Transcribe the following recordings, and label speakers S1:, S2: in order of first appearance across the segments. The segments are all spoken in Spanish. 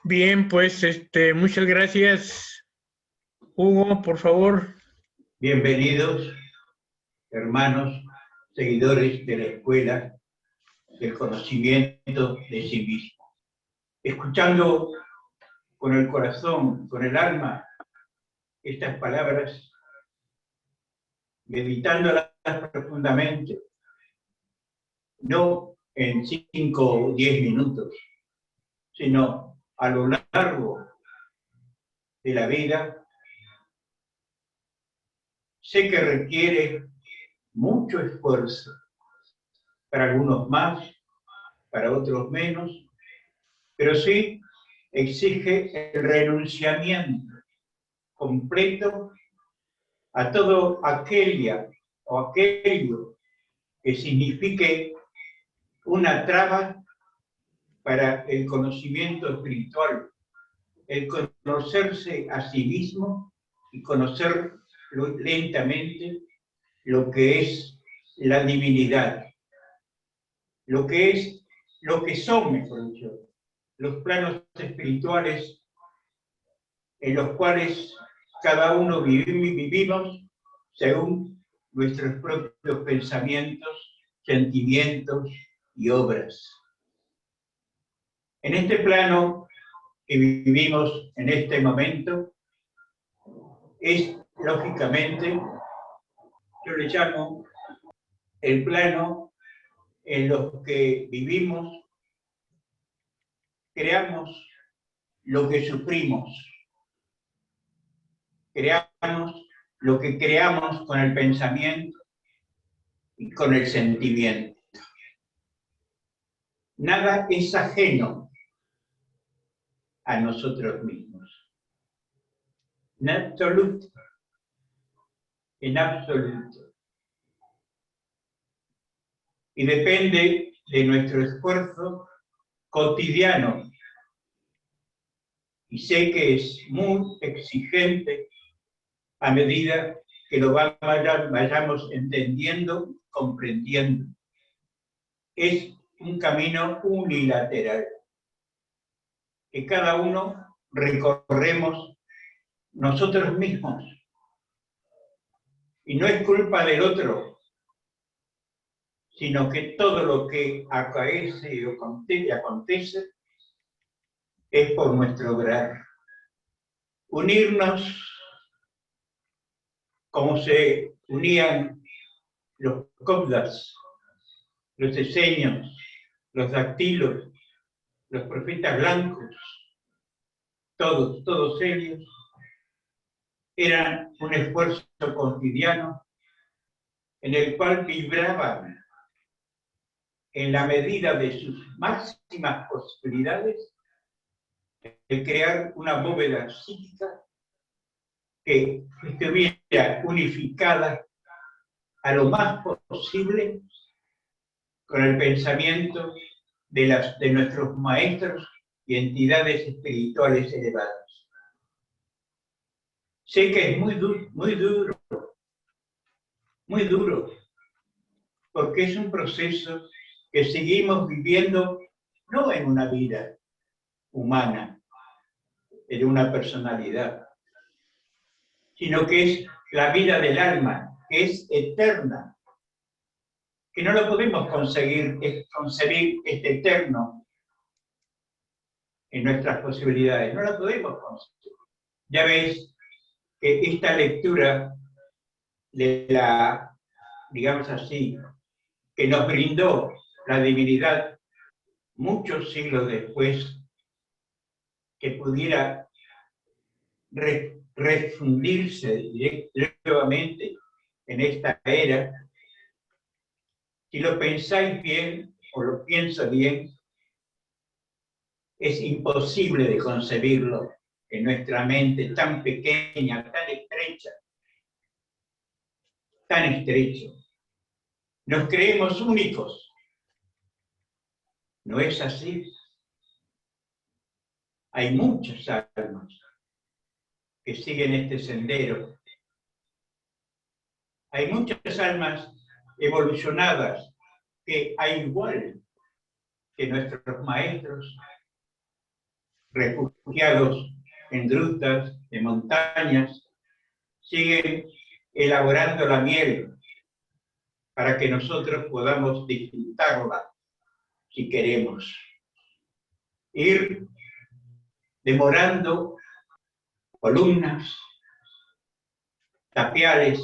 S1: Bien, pues muchas gracias, Hugo, por favor.
S2: Bienvenidos, hermanos, seguidores de la Escuela del Conocimiento de sí mismo. Escuchando con el corazón, con el alma, estas palabras, meditándolas profundamente, no en 5 o 10 minutos, sino a lo largo de la vida, sé que requiere mucho esfuerzo, para algunos más, para otros menos, pero sí exige el renunciamiento completo a todo aquello que signifique una traba para el conocimiento espiritual, el conocerse a sí mismo y conocer lentamente lo que es la divinidad, lo que son, mejor dicho, los planos espirituales en los cuales cada uno vivimos según nuestros propios pensamientos, sentimientos y obras. En este plano que vivimos en este momento, es lógicamente, yo le llamo el plano en los que vivimos, creamos lo que sufrimos, creamos lo que creamos con el pensamiento y con el sentimiento. Nada es ajeno a nosotros mismos. En absoluto. Y depende de nuestro esfuerzo cotidiano. Y sé que es muy exigente a medida que lo vayamos entendiendo, comprendiendo. Es un camino unilateral, que cada uno recorremos nosotros mismos. Y no es culpa del otro, sino que todo lo que acaece o acontece es por nuestro obrar. Unirnos como se unían los copdas, los esenios, los dactilos, los profetas blancos, todos ellos, eran un esfuerzo cotidiano en el cual vibraban en la medida de sus máximas posibilidades de crear una bóveda psíquica que estuviera unificada a lo más posible con el pensamiento de nuestros maestros y entidades espirituales elevadas. Sé que es muy duro, porque es un proceso que seguimos viviendo no en una vida humana, en una personalidad, sino que es la vida del alma, que es eterna, que no lo podemos concebir este eterno en nuestras posibilidades, no lo podemos concebir. Ya veis que esta lectura de la, digamos así, que nos brindó la divinidad muchos siglos después, que pudiera refundirse nuevamente en esta era, si lo pensáis bien, o lo pienso bien, es imposible de concebirlo en nuestra mente tan pequeña, tan estrecha. Nos creemos únicos. No es así. Hay muchas almas que siguen este sendero. Hay muchas almas evolucionadas que, al igual que nuestros maestros, refugiados en grutas, en montañas, siguen elaborando la miel para que nosotros podamos disfrutarla si queremos. Ir demorando columnas, tapiales,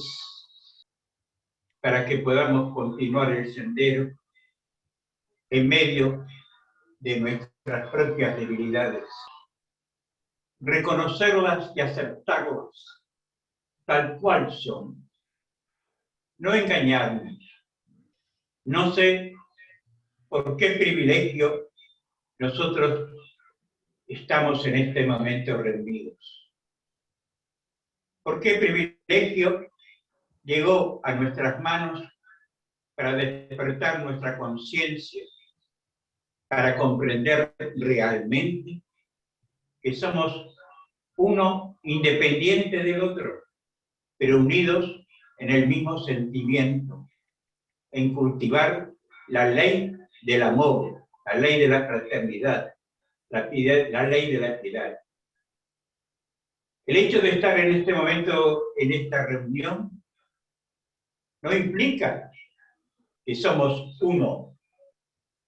S2: para que podamos continuar el sendero en medio de nuestras propias debilidades. Reconocerlas y aceptarlas tal cual son. No engañarnos. No sé por qué privilegio nosotros estamos en este momento reunidos. ¿Por qué privilegio llegó a nuestras manos para despertar nuestra conciencia, para comprender realmente que somos uno independiente del otro, pero unidos en el mismo sentimiento, en cultivar la ley del amor, la ley de la fraternidad, la ley de la piedad? El hecho de estar en este momento, en esta reunión, no implica que somos uno,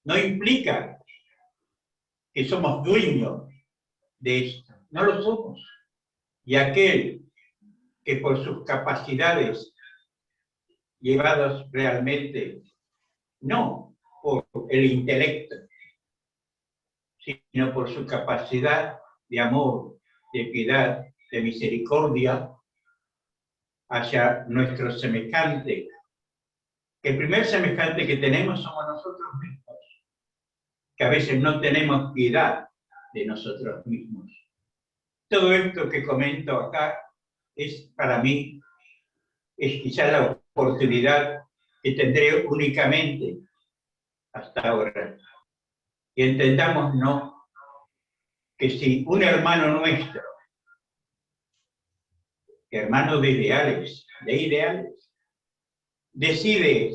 S2: no implica que somos dueños de esto, no lo somos. Y aquel que por sus capacidades llevadas realmente, no por el intelecto, sino por su capacidad de amor, de piedad, de misericordia hacia nuestro semejante, que el primer semejante que tenemos somos nosotros mismos, que a veces no tenemos piedad de nosotros mismos. Todo esto que comento acá es para mí, es quizá la oportunidad que tendré únicamente hasta ahora. Y entendamos, ¿no?, que si un hermano nuestro, hermano de ideales, decide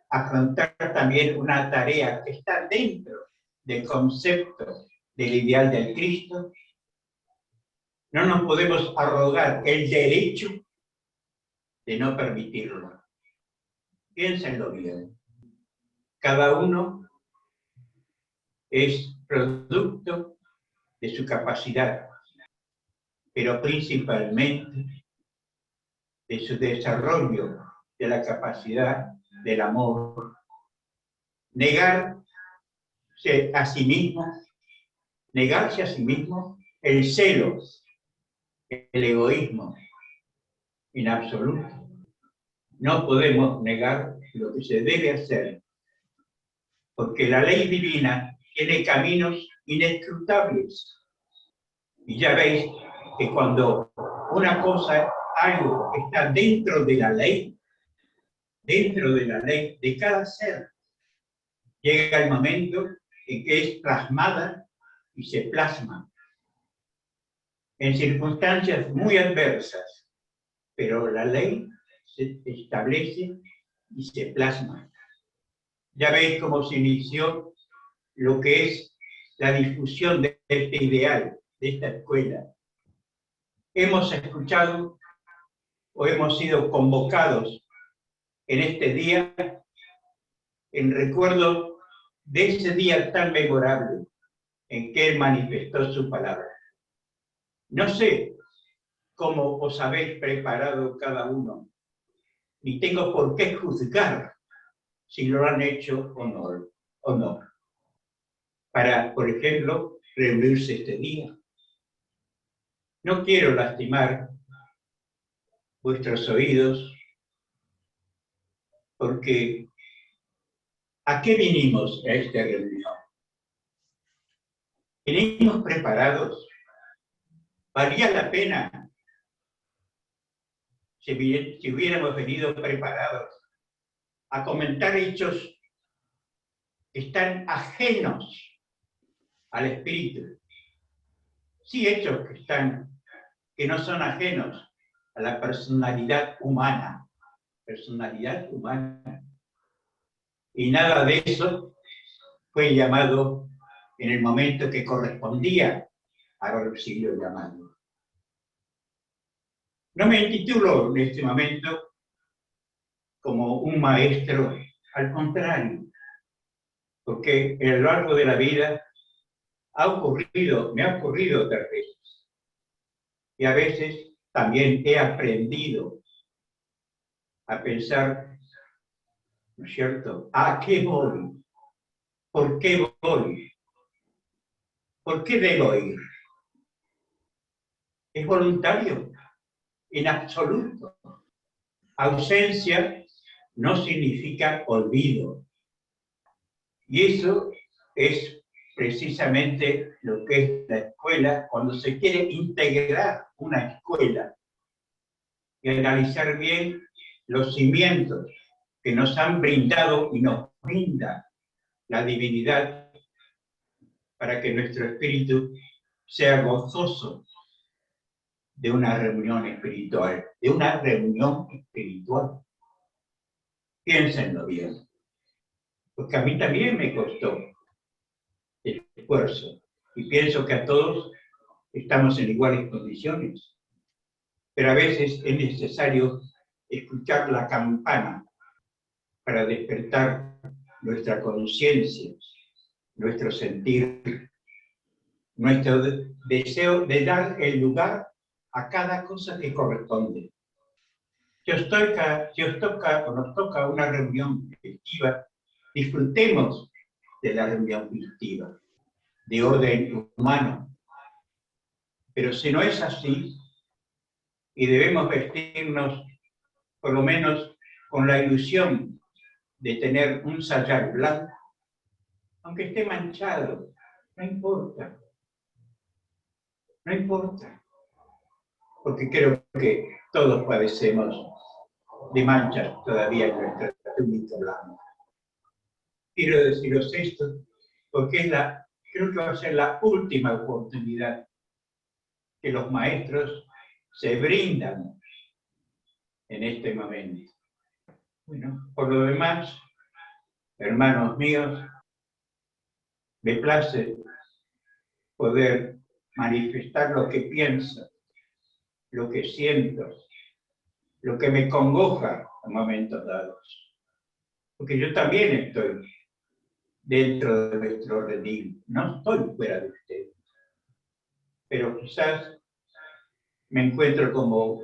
S2: afrontar también una tarea que está dentro del concepto del ideal del Cristo, no nos podemos arrogar el derecho de no permitirlo. Piénsenlo bien. Cada uno es producto de su capacidad, pero principalmente de su desarrollo de la capacidad del amor. Negarse a sí mismo, el celo, el egoísmo, en absoluto. No podemos negar lo que se debe hacer, porque la ley divina tiene caminos inescrutables. Y ya veis que cuando una cosa, algo está dentro de la ley de cada ser, llega el momento en que es plasmada y se plasma en circunstancias muy adversas, pero la ley se establece y se plasma. Ya veis cómo se inició lo que es la difusión de este ideal, de esta escuela. Hemos escuchado o hemos sido convocados en este día en recuerdo de ese día tan memorable en que Él manifestó su palabra. No sé cómo os habéis preparado cada uno, ni tengo por qué juzgar si lo han hecho o no, para, por ejemplo, reunirse este día. No quiero lastimar vuestros oídos, porque ¿a qué vinimos a esta reunión? ¿Venimos preparados? ¿Valía la pena si hubiéramos venido preparados a comentar hechos que están ajenos al espíritu? Sí, hechos que no son ajenos a la personalidad humana. Y nada de eso fue llamado en el momento que correspondía ahora el siglo llamado. No me titulo en este momento como un maestro, al contrario, porque a lo largo de la vida me ha ocurrido otras veces. Y a veces también he aprendido a pensar, ¿no es cierto?, ¿a qué voy? ¿Por qué voy? ¿Por qué debo ir? ¿Es voluntario? En absoluto. Ausencia no significa olvido. Y eso es precisamente lo que es la escuela, cuando se quiere integrar una escuela y analizar bien los cimientos que nos han brindado y nos brinda la divinidad para que nuestro espíritu sea gozoso de una reunión espiritual, Piénsenlo bien, porque a mí también me costó el esfuerzo y pienso que a todos estamos en iguales condiciones, pero a veces es necesario escuchar la campana para despertar nuestra conciencia, nuestro sentir, nuestro deseo de dar el lugar a cada cosa que corresponde. Si os toca o nos toca una reunión festiva, disfrutemos de la reunión festiva, de orden humano. Pero si no es así, y debemos vestirnos por lo menos con la ilusión de tener un sayal blanco, aunque esté manchado, no importa. No importa, porque creo que todos padecemos de manchas todavía en nuestra túnica blanca. Quiero deciros esto porque creo que va a ser la última oportunidad que los maestros se brindan en este momento. Bueno, por lo demás, hermanos míos, me place poder manifestar lo que pienso, lo que siento, lo que me congoja en momentos dados. Porque yo también estoy dentro de nuestro redil, no estoy fuera de ustedes. Pero quizás me encuentro como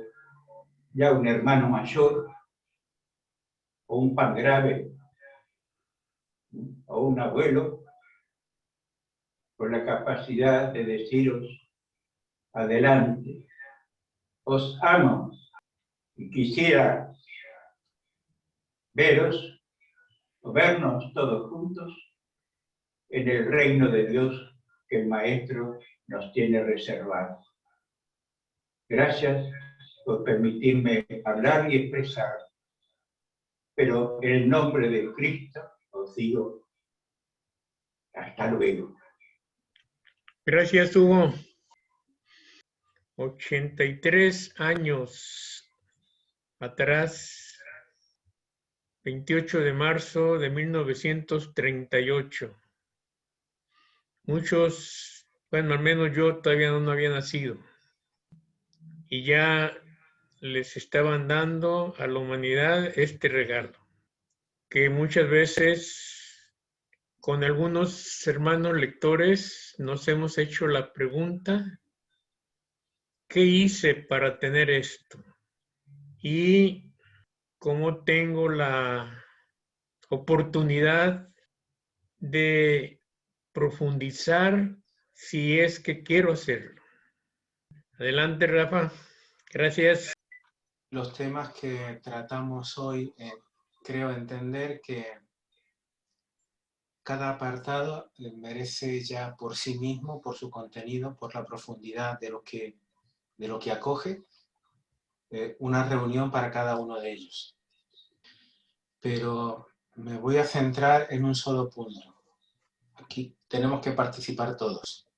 S2: ya un hermano mayor, o un pan grave, o un abuelo, con la capacidad de deciros, adelante, os amo, y quisiera veros, o vernos todos juntos, en el reino de Dios que el Maestro nos tiene reservado. Gracias por permitirme hablar y expresar, pero en el nombre de Cristo os digo, hasta luego.
S1: Gracias, Hugo. 83 años atrás, 28 de marzo de 1938. Muchos, bueno, al menos yo todavía no había nacido. Y ya les estaban dando a la humanidad este regalo, que muchas veces con algunos hermanos lectores nos hemos hecho la pregunta, ¿qué hice para tener esto? Y cómo tengo la oportunidad de profundizar si es que quiero hacerlo. Adelante, Rafa. Gracias.
S3: Los temas que tratamos hoy, creo entender que cada apartado merece ya por sí mismo, por su contenido, por la profundidad de lo que acoge, una reunión para cada uno de ellos. Pero me voy a centrar en un solo punto. Aquí tenemos que participar todos.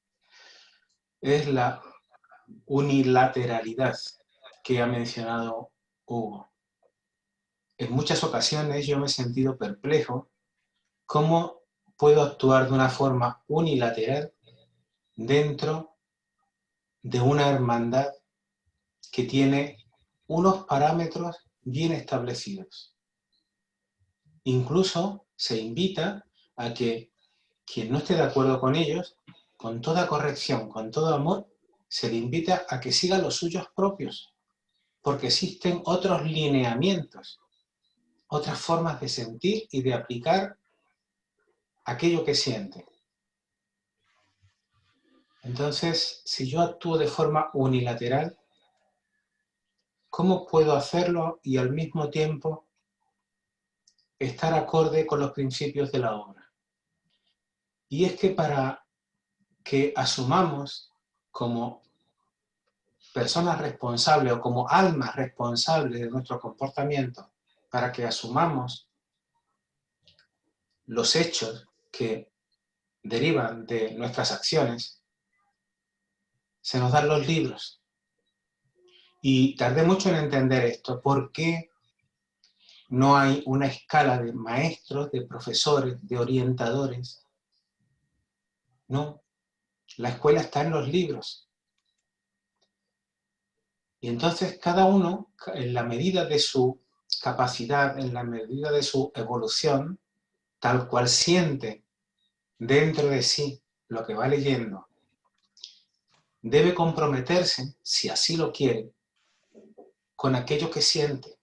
S3: Es la unilateralidad que ha mencionado Hugo. En muchas ocasiones yo me he sentido perplejo cómo puedo actuar de una forma unilateral dentro de una hermandad que tiene unos parámetros bien establecidos. Incluso se invita a que quien no esté de acuerdo con ellos, con toda corrección, con todo amor, se le invita a que siga los suyos propios, porque existen otros lineamientos, otras formas de sentir y de aplicar aquello que siente. Entonces, si yo actúo de forma unilateral, ¿cómo puedo hacerlo y al mismo tiempo estar acorde con los principios de la obra? Y es que para que asumamos como personas responsables o como almas responsables de nuestro comportamiento, para que asumamos los hechos que derivan de nuestras acciones, se nos dan los libros. Y tardé mucho en entender esto. ¿Por qué no hay una escala de maestros, de profesores, de orientadores? No, la escuela está en los libros. Y entonces cada uno, en la medida de su capacidad, en la medida de su evolución, tal cual siente dentro de sí lo que va leyendo, debe comprometerse, si así lo quiere, con aquello que siente.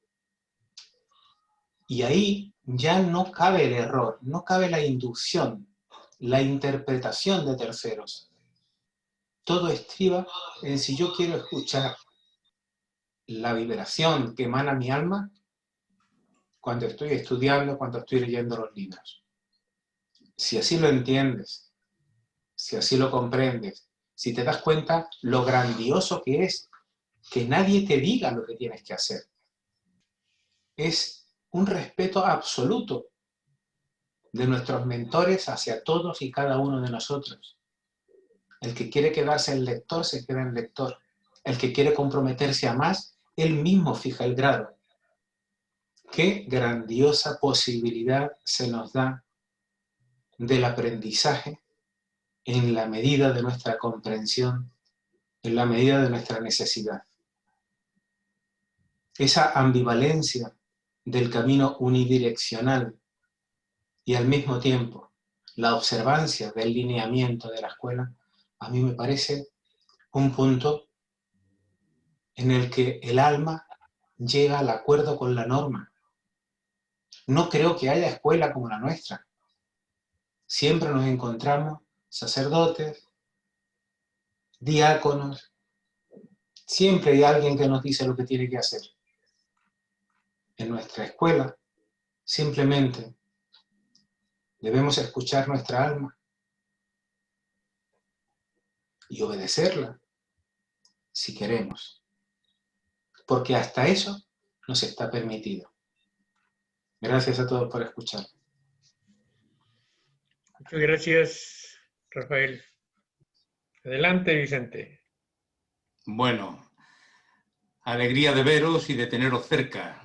S3: Y ahí ya no cabe el error, no cabe la inducción, la interpretación de terceros. Todo estriba en si yo quiero escuchar la vibración que emana mi alma cuando estoy estudiando, cuando estoy leyendo los libros. Si así lo entiendes, si así lo comprendes, si te das cuenta lo grandioso que es que nadie te diga lo que tienes que hacer. Es un respeto absoluto de nuestros mentores hacia todos y cada uno de nosotros. El que quiere quedarse en lector, se queda en lector. El que quiere comprometerse a más, él mismo fija el grado. Qué grandiosa posibilidad se nos da del aprendizaje en la medida de nuestra comprensión, en la medida de nuestra necesidad. Esa ambivalencia del camino unidireccional y al mismo tiempo la observancia del lineamiento de la escuela, a mí me parece un punto en el que el alma llega al acuerdo con la norma. No creo que haya escuela como la nuestra. Siempre nos encontramos sacerdotes, diáconos, siempre hay alguien que nos dice lo que tiene que hacer. En nuestra escuela, simplemente debemos escuchar nuestra alma y obedecerla si queremos, porque hasta eso nos está permitido. Gracias a todos por escuchar.
S1: Muchas gracias, Rafael. Adelante, Vicente.
S4: Bueno, alegría de veros y de teneros cerca.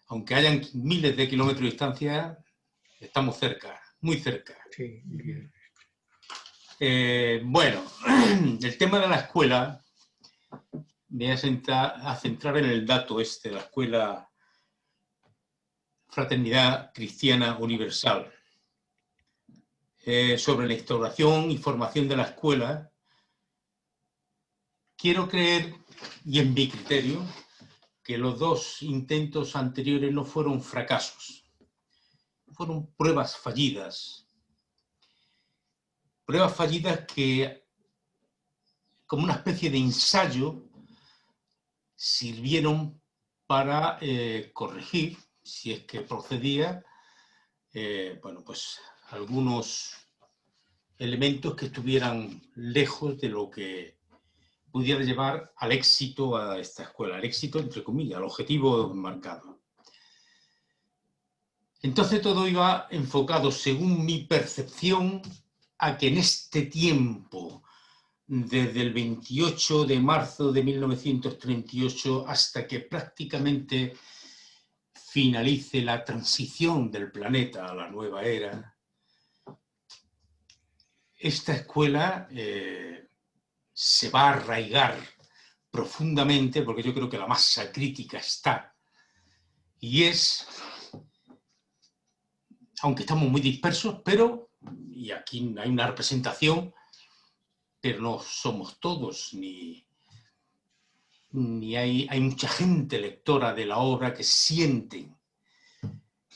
S4: Aunque hayan miles de kilómetros de distancia, estamos cerca, muy cerca.
S1: Sí.
S4: Bueno, el tema de la escuela, me voy a centrar en el dato de la escuela Fraternidad Cristiana Universal. Sobre la instauración y formación de la escuela, quiero creer, y en mi criterio, que los dos intentos anteriores no fueron fracasos, fueron pruebas fallidas. Pruebas fallidas que, como una especie de ensayo, sirvieron para corregir, si es que procedía, bueno, pues algunos elementos que estuvieran lejos de lo que pudiera llevar al éxito a esta escuela, al éxito entre comillas, al objetivo marcado. Entonces todo iba enfocado, según mi percepción, a que en este tiempo, desde el 28 de marzo de 1938 hasta que prácticamente finalice la transición del planeta a la nueva era, esta escuela se va a arraigar profundamente, porque yo creo que la masa crítica está, y es, aunque estamos muy dispersos, pero, y aquí hay una representación, pero no somos todos, ni hay mucha gente lectora de la obra que sienten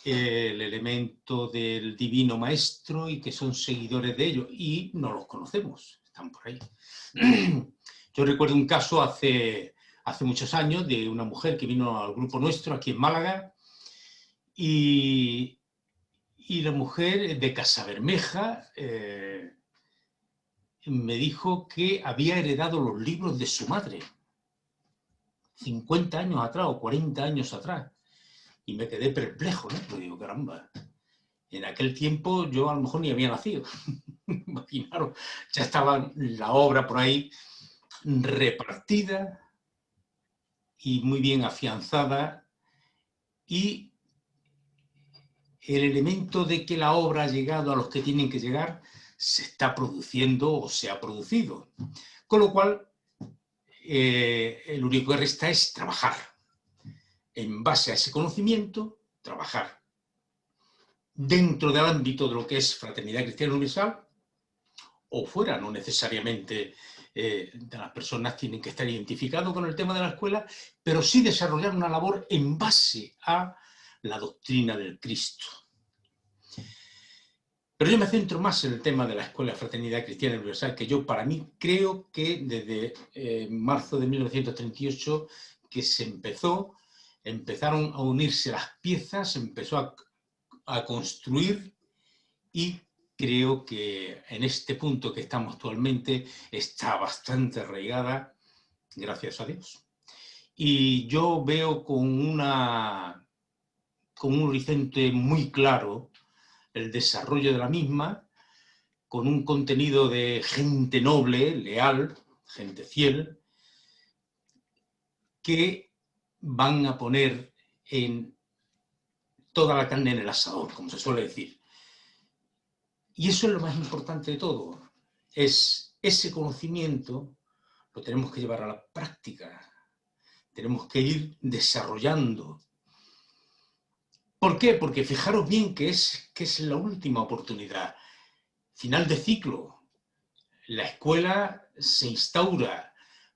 S4: el elemento del divino maestro y que son seguidores de ello, y no los conocemos, están por ahí. Yo recuerdo un caso hace muchos años de una mujer que vino al grupo nuestro aquí en Málaga, y la mujer de Casabermeja me dijo que había heredado los libros de su madre 50 años atrás o 40 años atrás. Y me quedé perplejo, ¿no? Porque digo, caramba, en aquel tiempo yo a lo mejor ni había nacido. Imaginaros, ya estaba la obra por ahí repartida y muy bien afianzada, y el elemento de que la obra ha llegado a los que tienen que llegar se está produciendo o se ha producido. Con lo cual, el único que resta es trabajar. En base a ese conocimiento, trabajar dentro del ámbito de lo que es Fraternidad Cristiana Universal, o fuera, no necesariamente las personas tienen que estar identificadas con el tema de la escuela, pero sí desarrollar una labor en base a la doctrina del Cristo. Pero yo me centro más en el tema de la Escuela de Fraternidad Cristiana Universal, que yo para mí creo que desde marzo de 1938 que se empezaron a unirse las piezas, se empezó a construir, y creo que en este punto que estamos actualmente está bastante arraigada, gracias a Dios. Y yo veo con un horizonte muy claro el desarrollo de la misma, con un contenido de gente noble, leal, gente fiel, que van a poner en toda la carne en el asador, como se suele decir. Y eso es lo más importante de todo. Es ese conocimiento lo tenemos que llevar a la práctica. Tenemos que ir desarrollando. ¿Por qué? Porque fijaros bien que es la última oportunidad. Final de ciclo. La escuela se instaura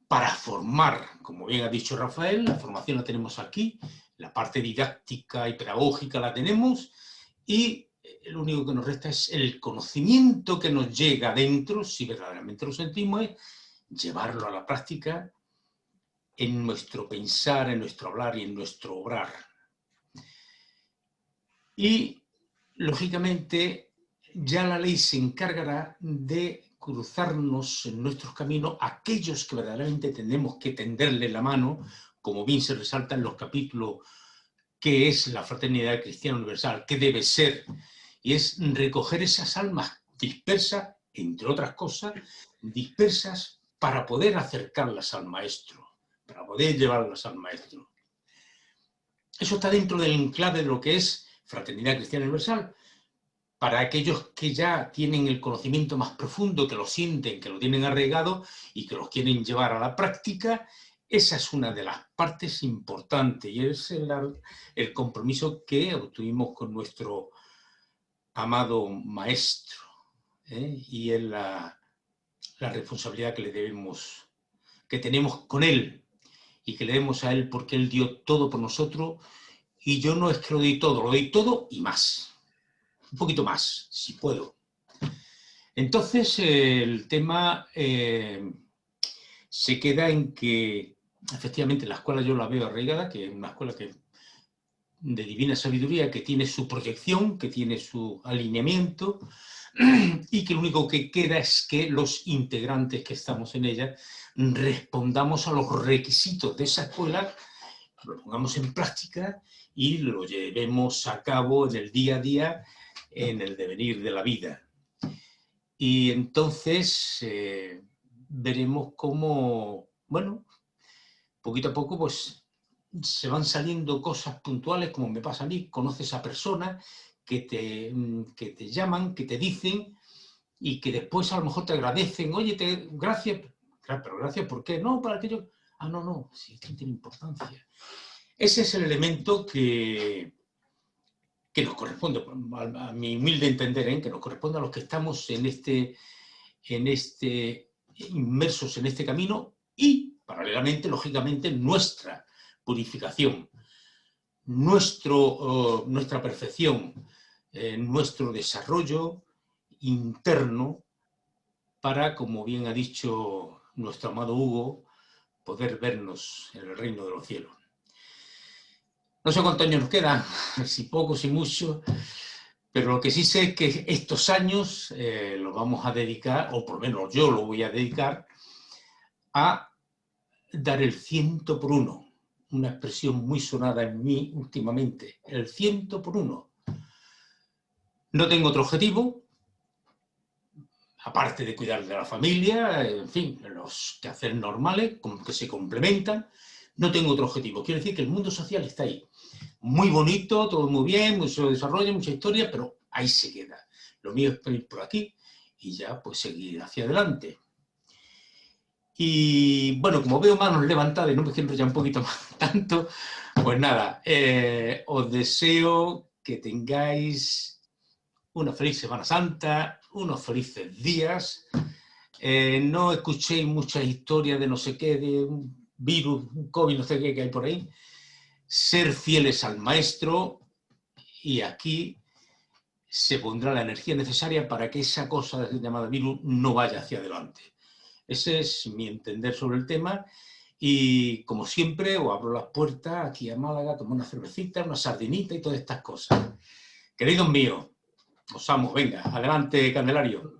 S4: para formar, como bien ha dicho Rafael, la formación la tenemos aquí, la parte didáctica y pedagógica la tenemos, y lo único que nos resta es el conocimiento que nos llega dentro, si verdaderamente lo sentimos, es llevarlo a la práctica en nuestro pensar, en nuestro hablar y en nuestro obrar. Y, lógicamente, ya la ley se encargará de cruzarnos en nuestros caminos aquellos que verdaderamente tenemos que tenderle la mano, como bien se resalta en los capítulos, que es la Fraternidad Cristiana Universal, que debe ser, y es recoger esas almas dispersas, entre otras cosas, dispersas para poder acercarlas al Maestro, para poder llevarlas al Maestro. Eso está dentro del enclave de lo que es Fraternidad Cristiana Universal. Para aquellos que ya tienen el conocimiento más profundo, que lo sienten, que lo tienen arraigado y que los quieren llevar a la práctica, esa es una de las partes importantes, y es el compromiso que obtuvimos con nuestro amado Maestro, y es la responsabilidad que que tenemos con Él, y que le demos a Él porque Él dio todo por nosotros, y yo no es que lo doy todo y más. Un poquito más, si puedo. Entonces, el tema se queda en que, efectivamente, la escuela yo la veo arraigada, que es una escuela de divina sabiduría, que tiene su proyección, que tiene su alineamiento, y que lo único que queda es que los integrantes que estamos en ella respondamos a los requisitos de esa escuela, lo pongamos en práctica y lo llevemos a cabo en el día a día, en el devenir de la vida. Y entonces veremos cómo, bueno, poquito a poco pues se van saliendo cosas puntuales, como me pasa a mí. Conoces a personas que te llaman, que te dicen, y que después a lo mejor te agradecen, oye, gracias, Claro, pero gracias, ¿por qué? No, para que yo... Ah, no, no, sí, esto tiene importancia. Ese es el elemento que nos corresponde, a mi humilde entender, que nos corresponde a los que estamos inmersos en este camino y, paralelamente, lógicamente, nuestra purificación, nuestra perfección, nuestro desarrollo interno para, como bien ha dicho nuestro amado Hugo, poder vernos en el reino de los cielos. No sé cuántos años nos quedan, si poco, si mucho, pero lo que sí sé es que estos años los vamos a dedicar, o por lo menos yo lo voy a dedicar, a dar el 100 por 1, una expresión muy sonada en mí últimamente, el 100 por 1. No tengo otro objetivo, aparte de cuidar de la familia, en fin, los quehaceres normales, que se complementan, no tengo otro objetivo. Quiero decir que el mundo social está ahí. Muy bonito, todo muy bien, mucho desarrollo, mucha historia, pero ahí se queda. Lo mío es ir por aquí y ya pues seguir hacia adelante. Y bueno, como veo manos levantadas y no me quiero ya un poquito más tanto, pues nada, os deseo que tengáis una feliz Semana Santa, unos felices días. No escuchéis muchas historias de no sé qué, de un virus, un COVID, no sé qué que hay por ahí. Ser fieles al maestro y aquí se pondrá la energía necesaria para que esa cosa llamada virus no vaya hacia adelante. Ese es mi entender sobre el tema y, como siempre, os abro las puertas aquí a Málaga, tomo una cervecita, una sardinita y todas estas cosas. Queridos míos, os amo, venga, adelante, Candelario.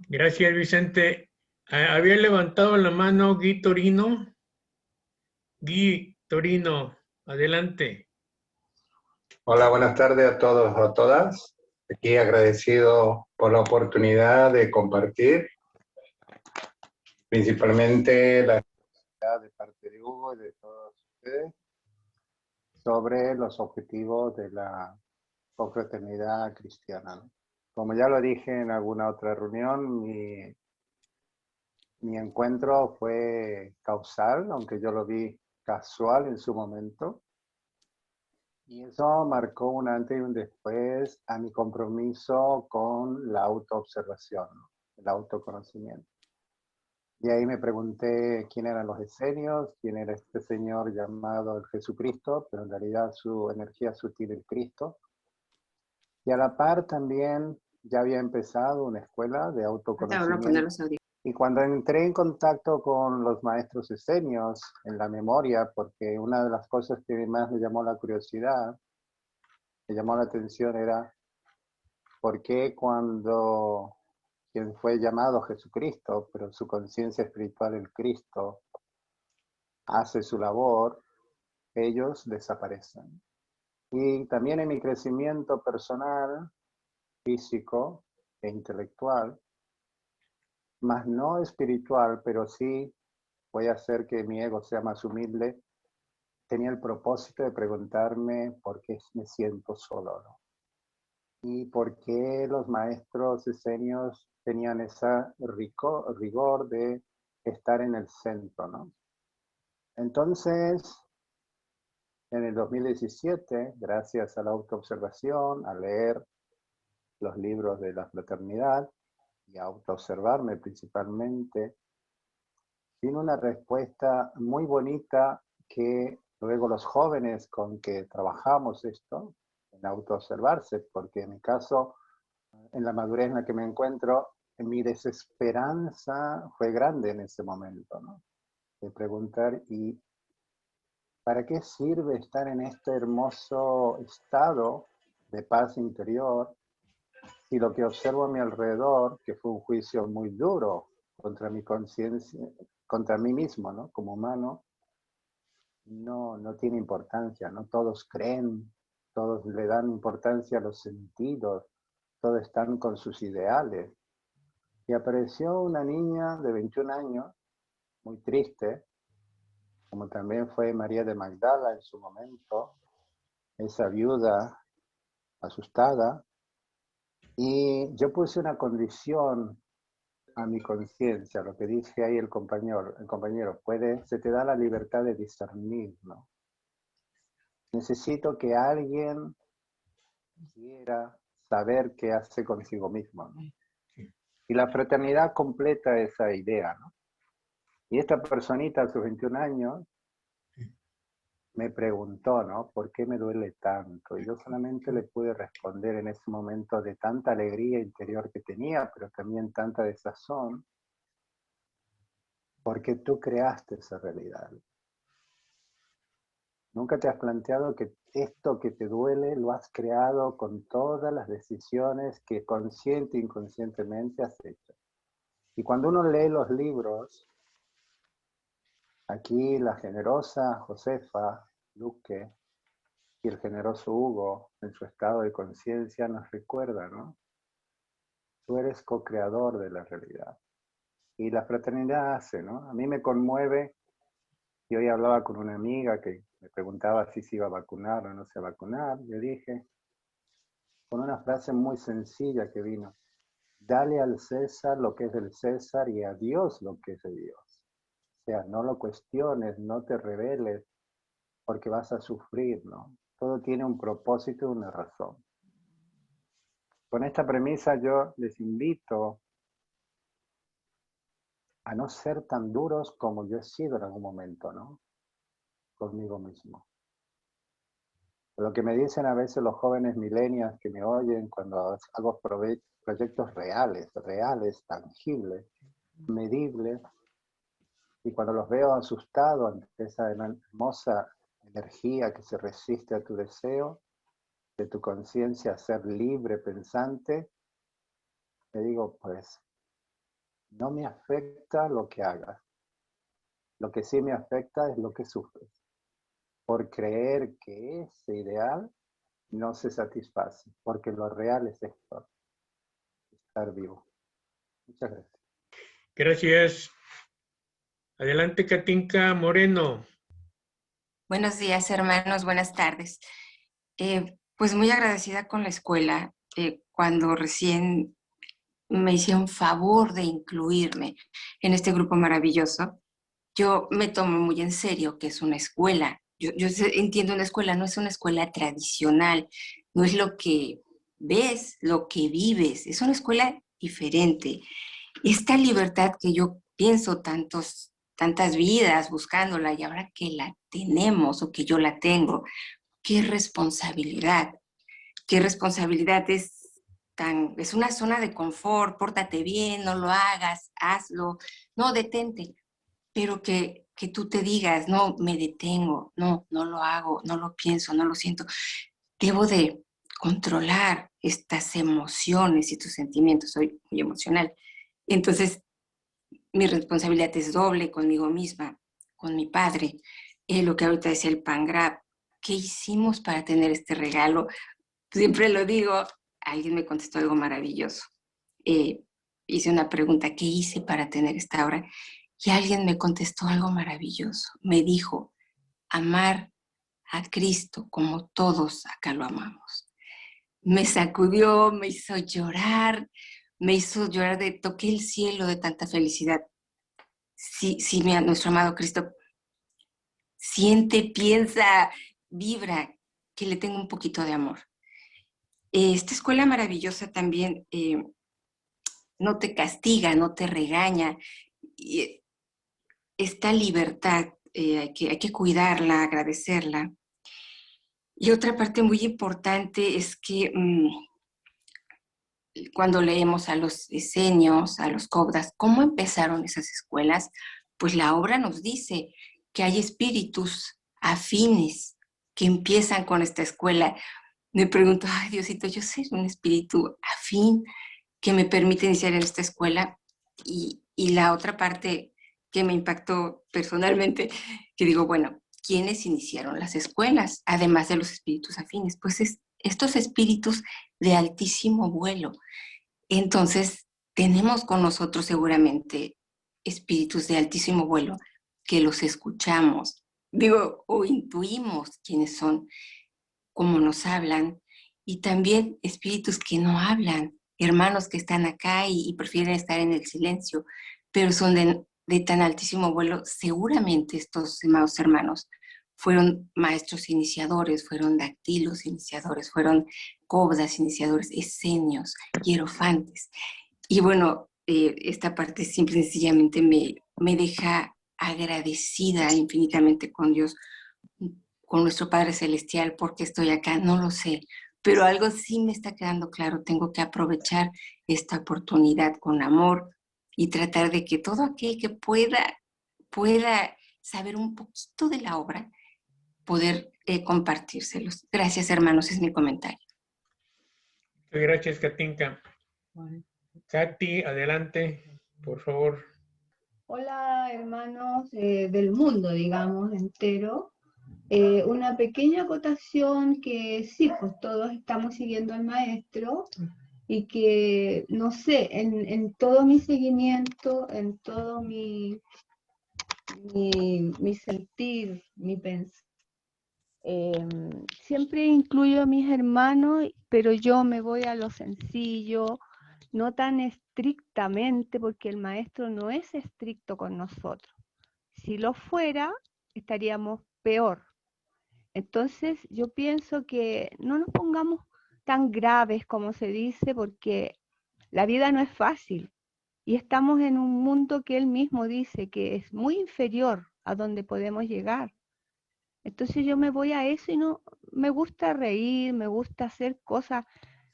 S1: Gracias, Vicente. Había levantado la mano Guy Torino. Guy Torino, adelante.
S5: Hola, buenas tardes a todos o a todas. Aquí agradecido por la oportunidad de compartir, principalmente la actividad de parte de Hugo y de todos ustedes, sobre los objetivos de la confraternidad cristiana, ¿no? Como ya lo dije en alguna otra reunión, mi encuentro fue causal, aunque yo lo vi casual en su momento. Y eso marcó un antes y un después a mi compromiso con la autoobservación, ¿no? El autoconocimiento. Y ahí me pregunté quién eran los esenios, quién era este señor llamado el Jesucristo, pero en realidad su energía sutil el Cristo. Y a la par también ya había empezado una escuela de autoconocimiento. Y cuando entré en contacto con los maestros esenios en la memoria, porque una de las cosas que más me llamó la curiosidad, me llamó la atención era por qué cuando quien fue llamado Jesucristo, pero su conciencia espiritual el Cristo, hace su labor, ellos desaparecen. Y también en mi crecimiento personal, físico e intelectual, más no espiritual, pero sí voy a hacer que mi ego sea más humilde, tenía el propósito de preguntarme por qué me siento solo, ¿no? Y por qué los maestros esenios tenían ese rigor de estar en el centro, ¿no? Entonces, en el 2017, gracias a la autoobservación, a leer los libros de la fraternidad y a autoobservarme principalmente, vino una respuesta muy bonita que luego los jóvenes con que trabajamos esto, en autoobservarse, porque en mi caso, en la madurez en la que me encuentro, mi desesperanza fue grande en ese momento, ¿no? De preguntar, ¿y para qué sirve estar en este hermoso estado de paz interior si lo que observo a mi alrededor, que fue un juicio muy duro contra mi conciencia, contra mí mismo, ¿no? Como humano, no tiene importancia, ¿no? Todos creen, todos le dan importancia a los sentidos, todos están con sus ideales. Y apareció una niña de 21 años, muy triste, como también fue María de Magdala en su momento, esa viuda asustada. Y yo puse una condición a mi conciencia, lo que dice ahí el compañero, se te da la libertad de discernir, ¿no? Necesito que alguien quiera saber qué hace consigo mismo, ¿no? Y la fraternidad completa esa idea, ¿no? Y esta personita a sus 21 años me preguntó, ¿no? ¿Por qué me duele tanto? Y yo solamente le pude responder en ese momento de tanta alegría interior que tenía, pero también tanta desazón, porque tú creaste esa realidad. Nunca te has planteado que esto que te duele lo has creado con todas las decisiones que consciente e inconscientemente has hecho. Y cuando uno lee los libros, aquí la generosa Josefa Luque y el generoso Hugo, en su estado de conciencia, nos recuerda, ¿no? Tú eres co-creador de la realidad. Y la fraternidad hace, ¿no? A mí me conmueve. Y hoy hablaba con una amiga que me preguntaba si se iba a vacunar o no se iba a vacunar. Le dije, con una frase muy sencilla que vino, dale al César lo que es del César y a Dios lo que es de Dios. O sea, no lo cuestiones, no te rebeles, porque vas a sufrir, ¿no? Todo tiene un propósito y una razón. Con esta premisa yo les invito a no ser tan duros como yo he sido en algún momento, ¿no? Conmigo mismo. Lo que me dicen a veces los jóvenes millennials que me oyen cuando hago proyectos reales, tangibles, medibles, y cuando los veo asustados ante esa hermosa energía que se resiste a tu deseo, de tu conciencia ser libre, pensante, te digo, pues, no me afecta lo que hagas. Lo que sí me afecta es lo que sufres, por creer que ese ideal no se satisface, porque lo real es esto, estar vivo. Muchas gracias.
S1: Gracias. Adelante, Katinka Moreno.
S6: Buenos días, hermanos, buenas tardes. Pues muy agradecida con la escuela. Cuando recién me hicieron favor de incluirme en este grupo maravilloso, yo me tomo muy en serio que es una escuela. Yo entiendo una escuela, no es una escuela tradicional, no es lo que ves, lo que vives, es una escuela diferente. Esta libertad que yo pienso tantas vidas buscándola y ahora que la tenemos o que yo la tengo, qué responsabilidad es una zona de confort, pórtate bien, no lo hagas, hazlo, no, detente, pero que tú te digas, no, me detengo, no lo hago, no lo pienso, no lo siento. Debo de controlar estas emociones y tus sentimientos, soy muy emocional. Entonces, mi responsabilidad es doble conmigo misma, con mi padre. Lo que ahorita decía el Pangrab, ¿qué hicimos para tener este regalo? Siempre lo digo, alguien me contestó algo maravilloso. Hice una pregunta, ¿qué hice para tener esta obra? Y alguien me contestó algo maravilloso. Me dijo, amar a Cristo como todos acá lo amamos. Me sacudió, me hizo llorar toqué el cielo de tanta felicidad. Sí, nuestro amado Cristo siente, piensa, vibra, que le tengo un poquito de amor. Esta escuela maravillosa también no te castiga, no te regaña. Esta libertad hay que cuidarla, agradecerla. Y otra parte muy importante es que cuando leemos a los esenios, a los cobdas, ¿cómo empezaron esas escuelas? Pues la obra nos dice que hay espíritus afines que empiezan con esta escuela. Me pregunto, ay Diosito, yo soy un espíritu afín que me permite iniciar en esta escuela. Y la otra parte que me impactó personalmente, que digo, bueno, ¿quiénes iniciaron las escuelas? Además de los espíritus afines, pues estos espíritus de altísimo vuelo. Entonces, tenemos con nosotros seguramente espíritus de altísimo vuelo que los escuchamos, o intuimos quiénes son, cómo nos hablan, y también espíritus que no hablan, hermanos que están acá y prefieren estar en el silencio, pero son de tan altísimo vuelo. Seguramente estos amados hermanos fueron maestros iniciadores, fueron dactilos iniciadores, fueron cobdas iniciadores, esenios, hierofantes. Y bueno, esta parte simple y sencillamente me deja agradecida infinitamente con Dios, con nuestro Padre Celestial, porque estoy acá, no lo sé, pero algo sí me está quedando claro, tengo que aprovechar esta oportunidad con amor y tratar de que todo aquel que pueda saber un poquito de la obra, poder compartírselos. Gracias, hermanos, es mi comentario.
S1: Muchas gracias, Katinka. Katy, adelante, por favor.
S7: Hola, hermanos del mundo, digamos, entero. Una pequeña acotación que sí, pues todos estamos siguiendo al maestro y que, no sé, en todo mi seguimiento, en todo mi sentir, mi pensar, siempre incluyo a mis hermanos, pero yo me voy a lo sencillo, no tan estrictamente, porque el maestro no es estricto con nosotros. Si lo fuera, estaríamos peor. Entonces, yo pienso que no nos pongamos tan graves como se dice, porque la vida no es fácil y estamos en un mundo que él mismo dice que es muy inferior a donde podemos llegar. Entonces yo me voy a eso y no me gusta reír, me gusta hacer cosas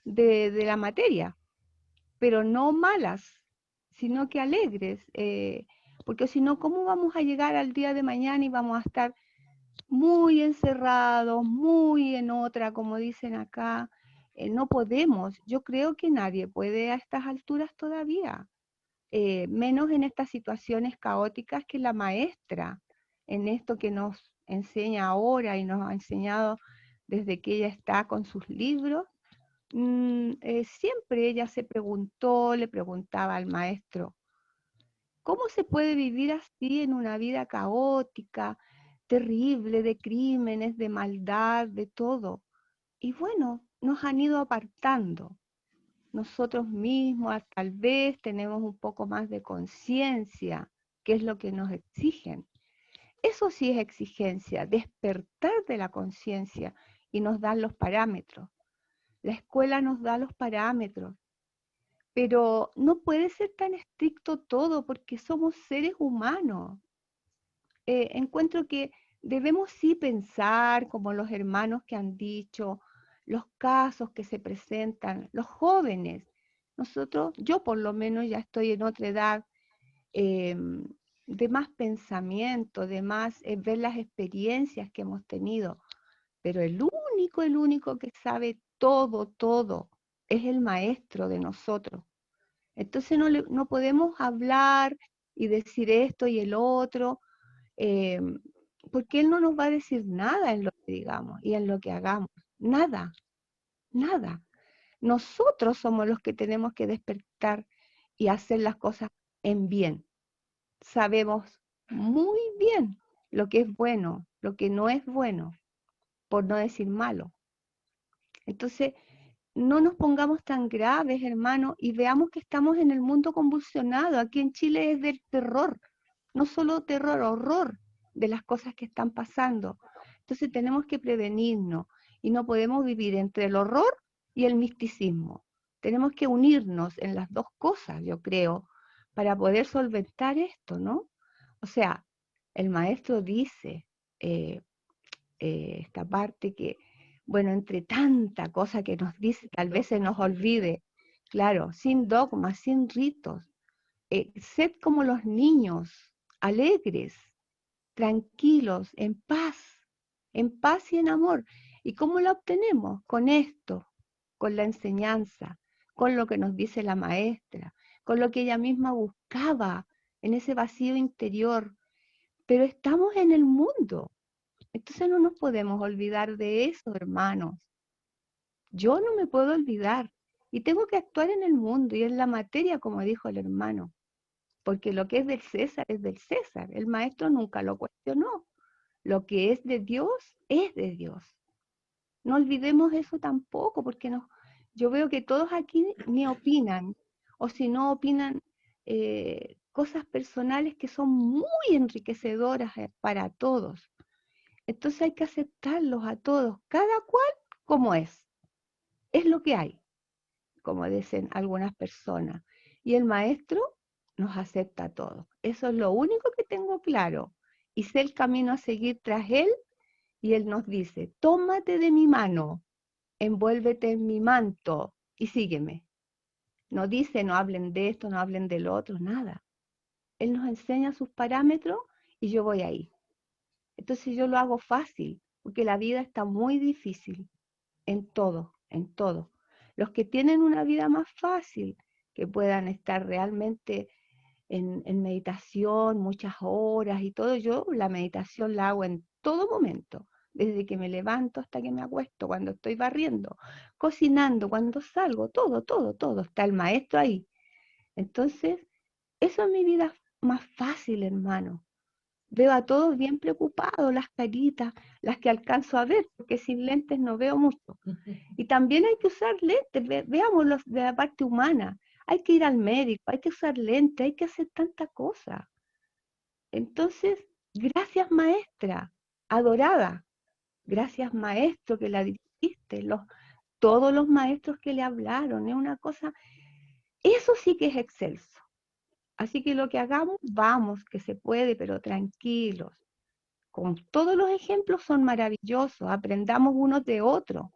S7: de la materia, pero no malas, sino que alegres, porque si no, ¿cómo vamos a llegar al día de mañana y vamos a estar muy encerrados, muy en otra, como dicen acá? No podemos, yo creo que nadie puede a estas alturas todavía, menos en estas situaciones caóticas que la maestra, en esto que nos enseña ahora y nos ha enseñado desde que ella está con sus libros. Siempre ella se preguntó, le preguntaba al maestro, ¿cómo se puede vivir así en una vida caótica, terrible, de crímenes, de maldad, de todo? Y bueno, nos han ido apartando. Nosotros mismos tal vez tenemos un poco más de conciencia, que es lo que nos exigen. Eso sí es exigencia, despertar de la conciencia, y nos dan los parámetros. La escuela nos da los parámetros, pero no puede ser tan estricto todo porque somos seres humanos. Encuentro que debemos sí pensar, como los hermanos que han dicho, los casos que se presentan, los jóvenes. Nosotros, yo por lo menos ya estoy en otra edad, de más pensamiento, de más ver las experiencias que hemos tenido, pero el único que sabe todo, todo, es el maestro de nosotros. Entonces no podemos hablar y decir esto y el otro, porque él no nos va a decir nada en lo que digamos y en lo que hagamos. Nada, nada. Nosotros somos los que tenemos que despertar y hacer las cosas en bien. Sabemos muy bien lo que es bueno, lo que no es bueno, por no decir malo. Entonces, no nos pongamos tan graves, hermano, y veamos que estamos en el mundo convulsionado. Aquí en Chile es del terror, no solo terror, horror de las cosas que están pasando. Entonces tenemos que prevenirnos y no podemos vivir entre el horror y el misticismo. Tenemos que unirnos en las dos cosas, yo creo, para poder solventar esto, ¿no? O sea, el maestro dice esta parte que, bueno, entre tanta cosa que nos dice, tal vez se nos olvide, claro, sin dogmas, sin ritos, sed como los niños, alegres, tranquilos, en paz y en amor. ¿Y cómo lo obtenemos? Con esto, con la enseñanza, con lo que nos dice la maestra, con lo que ella misma buscaba en ese vacío interior. Pero estamos en el mundo, entonces no nos podemos olvidar de eso, hermanos. Yo no me puedo olvidar y tengo que actuar en el mundo y en la materia, como dijo el hermano, porque lo que es del César es del César. El maestro nunca lo cuestionó. Lo que es de Dios es de Dios. No olvidemos eso tampoco, porque Yo veo que todos aquí ni opinan, o si no opinan cosas personales que son muy enriquecedoras para todos. Entonces hay que aceptarlos a todos, cada cual como es lo que hay, como dicen algunas personas. Y el maestro nos acepta a todos. Eso es lo único que tengo claro. Y sé el camino a seguir tras él, y él nos dice, tómate de mi mano, envuélvete en mi manto y sígueme. No dice, no hablen de esto, no hablen del otro, nada. Él nos enseña sus parámetros y yo voy ahí. Entonces yo lo hago fácil, porque la vida está muy difícil, en todo, en todo. Los que tienen una vida más fácil, que puedan estar realmente en meditación muchas horas y todo, yo la meditación la hago en todo momento, desde que me levanto hasta que me acuesto, cuando estoy barriendo, cocinando, cuando salgo, todo, todo, todo, está el maestro ahí. Entonces, eso es mi vida más fácil, hermano. Veo a todos bien preocupados, las caritas, las que alcanzo a ver, porque sin lentes no veo mucho. Y también hay que usar lentes, veámoslo de la parte humana. Hay que ir al médico, hay que usar lentes, hay que hacer tanta cosa. Entonces, gracias maestra, adorada. Gracias maestro que la dirigiste, todos los maestros que le hablaron, es una cosa, eso sí que es excelso. Así que lo que hagamos, vamos, que se puede, pero tranquilos. Con todos los ejemplos son maravillosos, aprendamos unos de otros,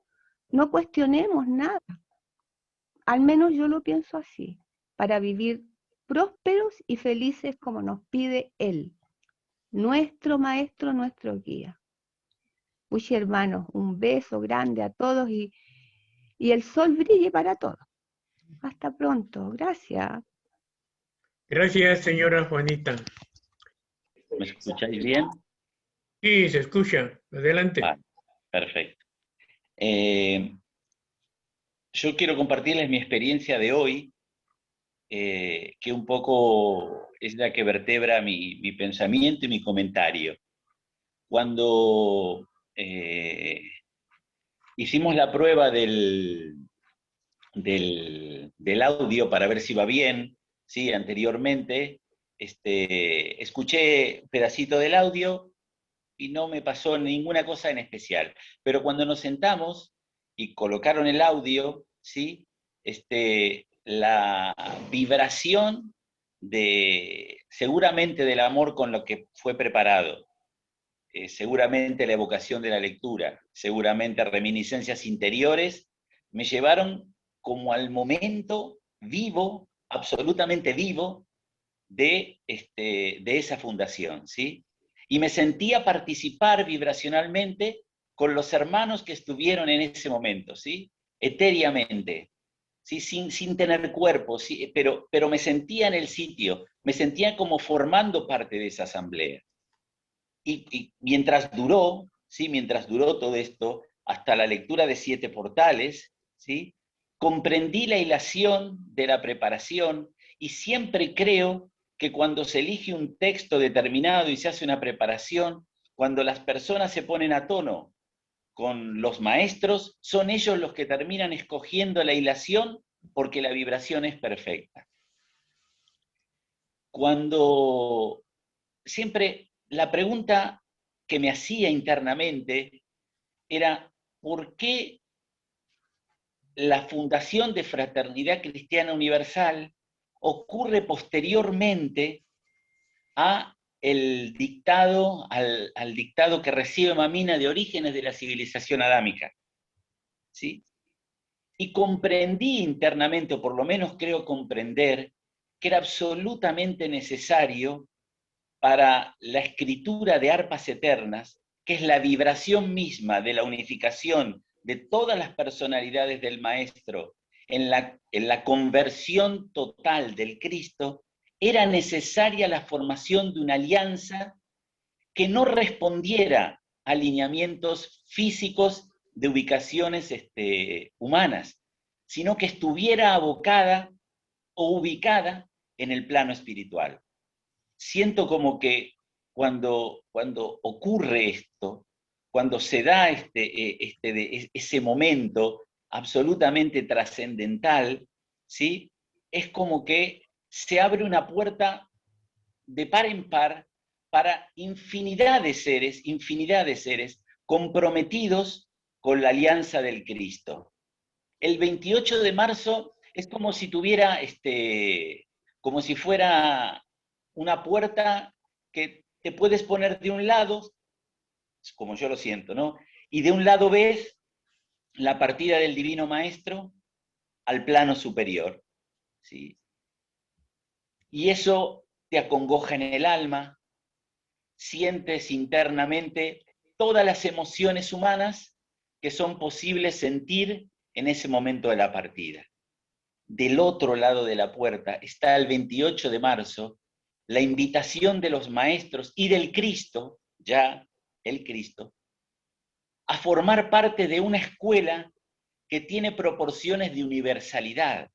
S7: no cuestionemos nada. Al menos yo lo pienso así, para vivir prósperos y felices como nos pide Él, nuestro maestro, nuestro guía. Uy, hermanos, un beso grande a todos y el sol brille para todos. Hasta pronto, gracias.
S1: Gracias, señora Juanita.
S8: ¿Me escucháis bien?
S1: Sí, se escucha. Adelante.
S8: Vale, perfecto. Yo quiero compartirles mi experiencia de hoy, que un poco es la que vertebra mi pensamiento y mi comentario. Cuando hicimos la prueba del audio para ver si va bien, ¿sí? Anteriormente, escuché un pedacito del audio y no me pasó ninguna cosa en especial. Pero cuando nos sentamos y colocaron el audio, ¿sí? La vibración seguramente del amor con lo que fue preparado, seguramente la evocación de la lectura, seguramente reminiscencias interiores, me llevaron como al momento vivo, absolutamente vivo, de esa fundación, ¿sí? Y me sentía participar vibracionalmente con los hermanos que estuvieron en ese momento, ¿sí? Etéreamente, ¿sí? Sin tener cuerpo, ¿sí? Pero me sentía en el sitio, me sentía como formando parte de esa asamblea. Y mientras duró, ¿sí? Mientras duró todo esto, hasta la lectura de 7 portales, ¿sí? Comprendí la ilación de la preparación y siempre creo que cuando se elige un texto determinado y se hace una preparación, cuando las personas se ponen a tono con los maestros, son ellos los que terminan escogiendo la ilación porque la vibración es perfecta. Cuando siempre la pregunta que me hacía internamente era ¿por qué la fundación de Fraternidad Cristiana Universal ocurre posteriormente al dictado que recibe Mamina de Orígenes de la Civilización Adámica? ¿Sí? Y comprendí internamente, o por lo menos creo comprender, que era absolutamente necesario para la escritura de Arpas Eternas, que es la vibración misma de la unificación de todas las personalidades del Maestro en la conversión total del Cristo, era necesaria la formación de una alianza que no respondiera a alineamientos físicos de ubicaciones humanas, sino que estuviera abocada o ubicada en el plano espiritual. Siento como que cuando ocurre esto, cuando se da ese momento absolutamente trascendental, ¿sí? Es como que se abre una puerta de par en par para infinidad de seres comprometidos con la alianza del Cristo. El 28 de marzo es como si tuviera, como si fuera una puerta que te puedes poner de un lado, como yo lo siento, ¿no? Y de un lado ves la partida del Divino Maestro al plano superior, ¿sí? Y eso te acongoja en el alma, sientes internamente todas las emociones humanas que son posibles sentir en ese momento de la partida. Del otro lado de la puerta está el 28 de marzo, la invitación de los maestros y del Cristo, ya el Cristo, a formar parte de una escuela que tiene proporciones de universalidad,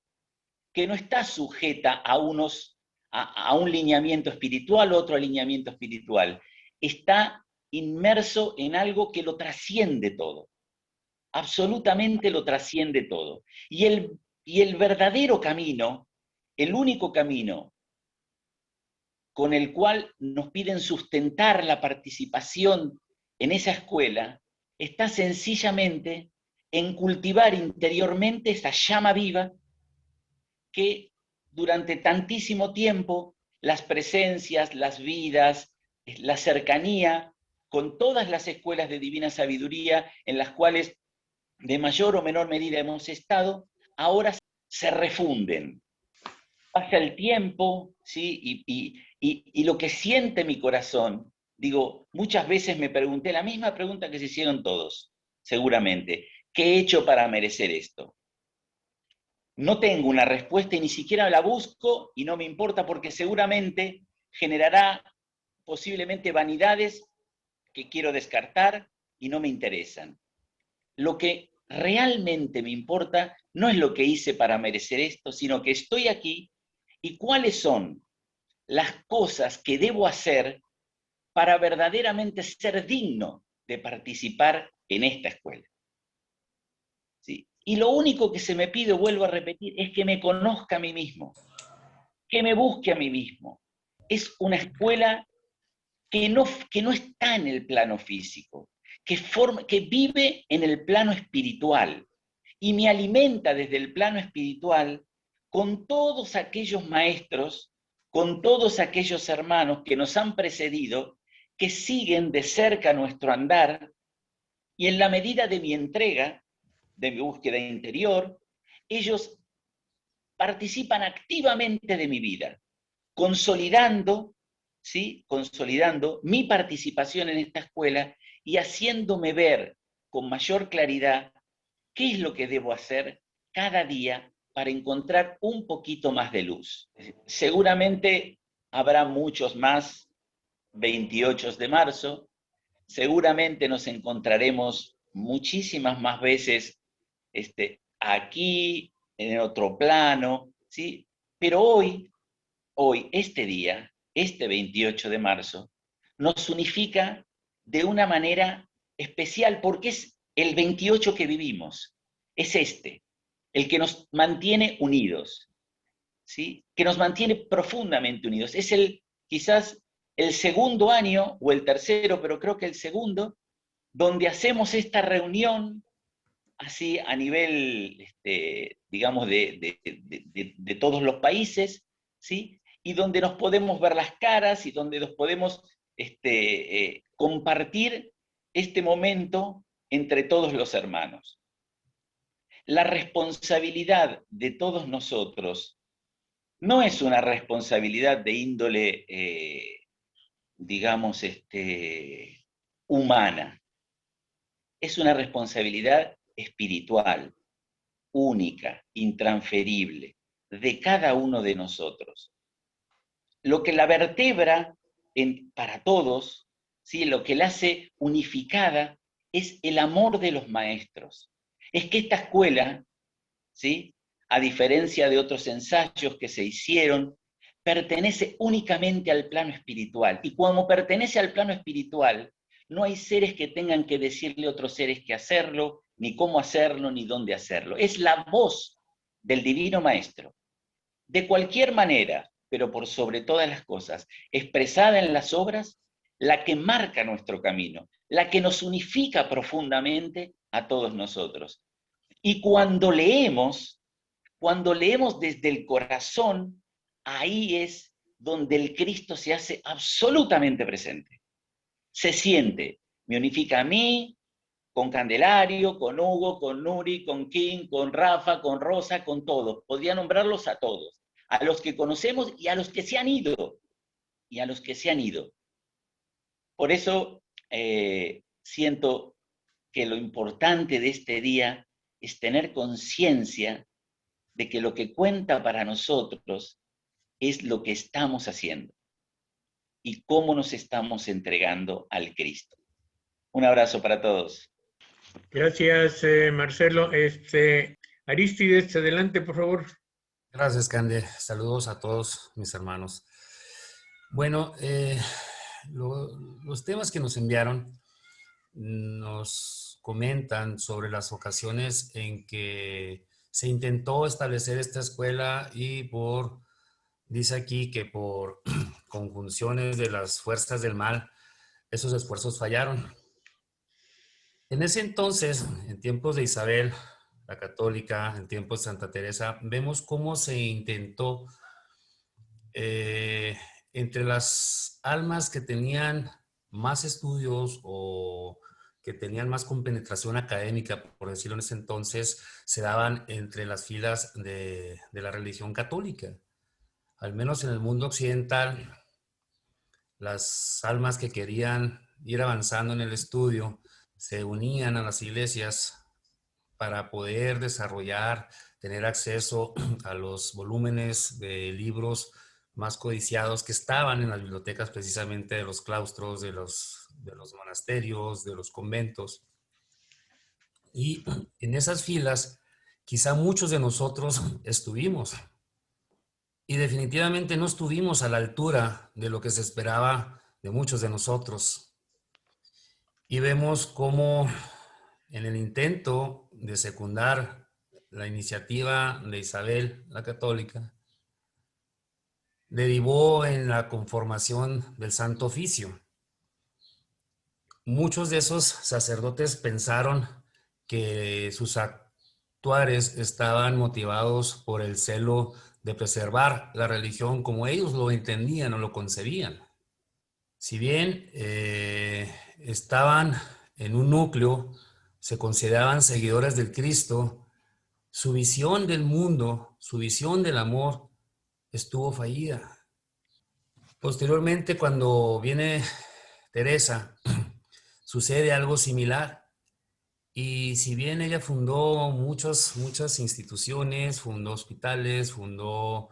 S8: que no está sujeta a un lineamiento espiritual, otro alineamiento espiritual. Está inmerso en algo que lo trasciende todo. Absolutamente lo trasciende todo. Y el verdadero camino, el único camino con el cual nos piden sustentar la participación en esa escuela, está sencillamente en cultivar interiormente esa llama viva que durante tantísimo tiempo las presencias, las vidas, la cercanía con todas las escuelas de divina sabiduría en las cuales de mayor o menor medida hemos estado, ahora se refunden. Pasa el tiempo, ¿sí? Y lo que siente mi corazón, digo, muchas veces me pregunté la misma pregunta que se hicieron todos, seguramente. ¿Qué he hecho para merecer esto? No tengo una respuesta y ni siquiera la busco y no me importa porque seguramente generará posiblemente vanidades que quiero descartar y no me interesan. Lo que realmente me importa no es lo que hice para merecer esto, sino que estoy aquí y cuáles son las cosas que debo hacer para verdaderamente ser digno de participar en esta escuela. ¿Sí? Y lo único que se me pide, vuelvo a repetir, es que me conozca a mí mismo, que me busque a mí mismo. Es una escuela que no está en el plano físico, que vive en el plano espiritual y me alimenta desde el plano espiritual con todos aquellos maestros, con todos aquellos hermanos que nos han precedido, que siguen de cerca nuestro andar, y en la medida de mi entrega, de mi búsqueda interior, ellos participan activamente de mi vida, consolidando, ¿sí? Consolidando mi participación en esta escuela y haciéndome ver con mayor claridad qué es lo que debo hacer cada día para encontrar un poquito más de luz. Seguramente habrá muchos más 28 de marzo, seguramente nos encontraremos muchísimas más veces aquí, en otro plano, ¿sí? Pero hoy, este día, este 28 de marzo, nos unifica de una manera especial porque es el 28 que vivimos, es el que nos mantiene unidos, ¿sí? Que nos mantiene profundamente unidos. Es quizás el segundo año, o el tercero, pero creo que el segundo, donde hacemos esta reunión así a nivel, digamos, de todos los países, ¿sí? Y donde nos podemos ver las caras y donde nos podemos compartir este momento entre todos los hermanos. La responsabilidad de todos nosotros no es una responsabilidad de índole, digamos, humana. Es una responsabilidad espiritual, única, intransferible, de cada uno de nosotros. Lo que la vertebra para todos, ¿sí? Lo que la hace unificada, es el amor de los maestros. Es que esta escuela, ¿sí? A diferencia de otros ensayos que se hicieron, pertenece únicamente al plano espiritual. Y como pertenece al plano espiritual, no hay seres que tengan que decirle a otros seres que hacerlo, ni cómo hacerlo, ni dónde hacerlo. Es la voz del Divino Maestro. De cualquier manera, pero por sobre todas las cosas, expresada en las obras, la que marca nuestro camino, la que nos unifica profundamente a todos nosotros. Y cuando leemos desde el corazón, ahí es donde el Cristo se hace absolutamente presente. Se siente, me unifica a mí, con Candelario, con Hugo, con Nuri, con Kim, con Rafa, con Rosa, con todos. Podría nombrarlos a todos, a los que conocemos y a los que se han ido, Por eso siento que lo importante de este día es tener conciencia de que lo que cuenta para nosotros es lo que estamos haciendo y cómo nos estamos entregando al Cristo. Un abrazo para todos.
S1: Gracias, Marcelo. Arístides, adelante, por favor.
S9: Gracias, Cande. Saludos a todos mis hermanos. Bueno, los temas que nos enviaron nos comentan sobre las ocasiones en que se intentó establecer esta escuela y dice aquí que por conjunciones de las fuerzas del mal, esos esfuerzos fallaron. En ese entonces, en tiempos de Isabel, la católica, en tiempos de Santa Teresa, vemos cómo se intentó entre las almas que tenían más estudios o que tenían más compenetración académica, por decirlo en ese entonces, se daban entre las filas de la religión católica. Al menos en el mundo occidental, las almas que querían ir avanzando en el estudio se unían a las iglesias para poder desarrollar, tener acceso a los volúmenes de libros más codiciados que estaban en las bibliotecas precisamente de los claustros, de los monasterios, de los conventos. Y en esas filas, quizá muchos de nosotros estuvimos. Y definitivamente no estuvimos a la altura de lo que se esperaba de muchos de nosotros. Y vemos cómo en el intento de secundar la iniciativa de Isabel la Católica, derivó en la conformación del Santo Oficio. Muchos de esos sacerdotes pensaron que sus actuares estaban motivados por el celo de preservar la religión como ellos lo entendían o lo concebían. Si bien estaban en un núcleo, se consideraban seguidores del Cristo, su visión del mundo, su visión del amor, estuvo fallida. Posteriormente, cuando viene Teresa, sucede algo similar. Y si bien ella fundó muchas instituciones, fundó hospitales, fundó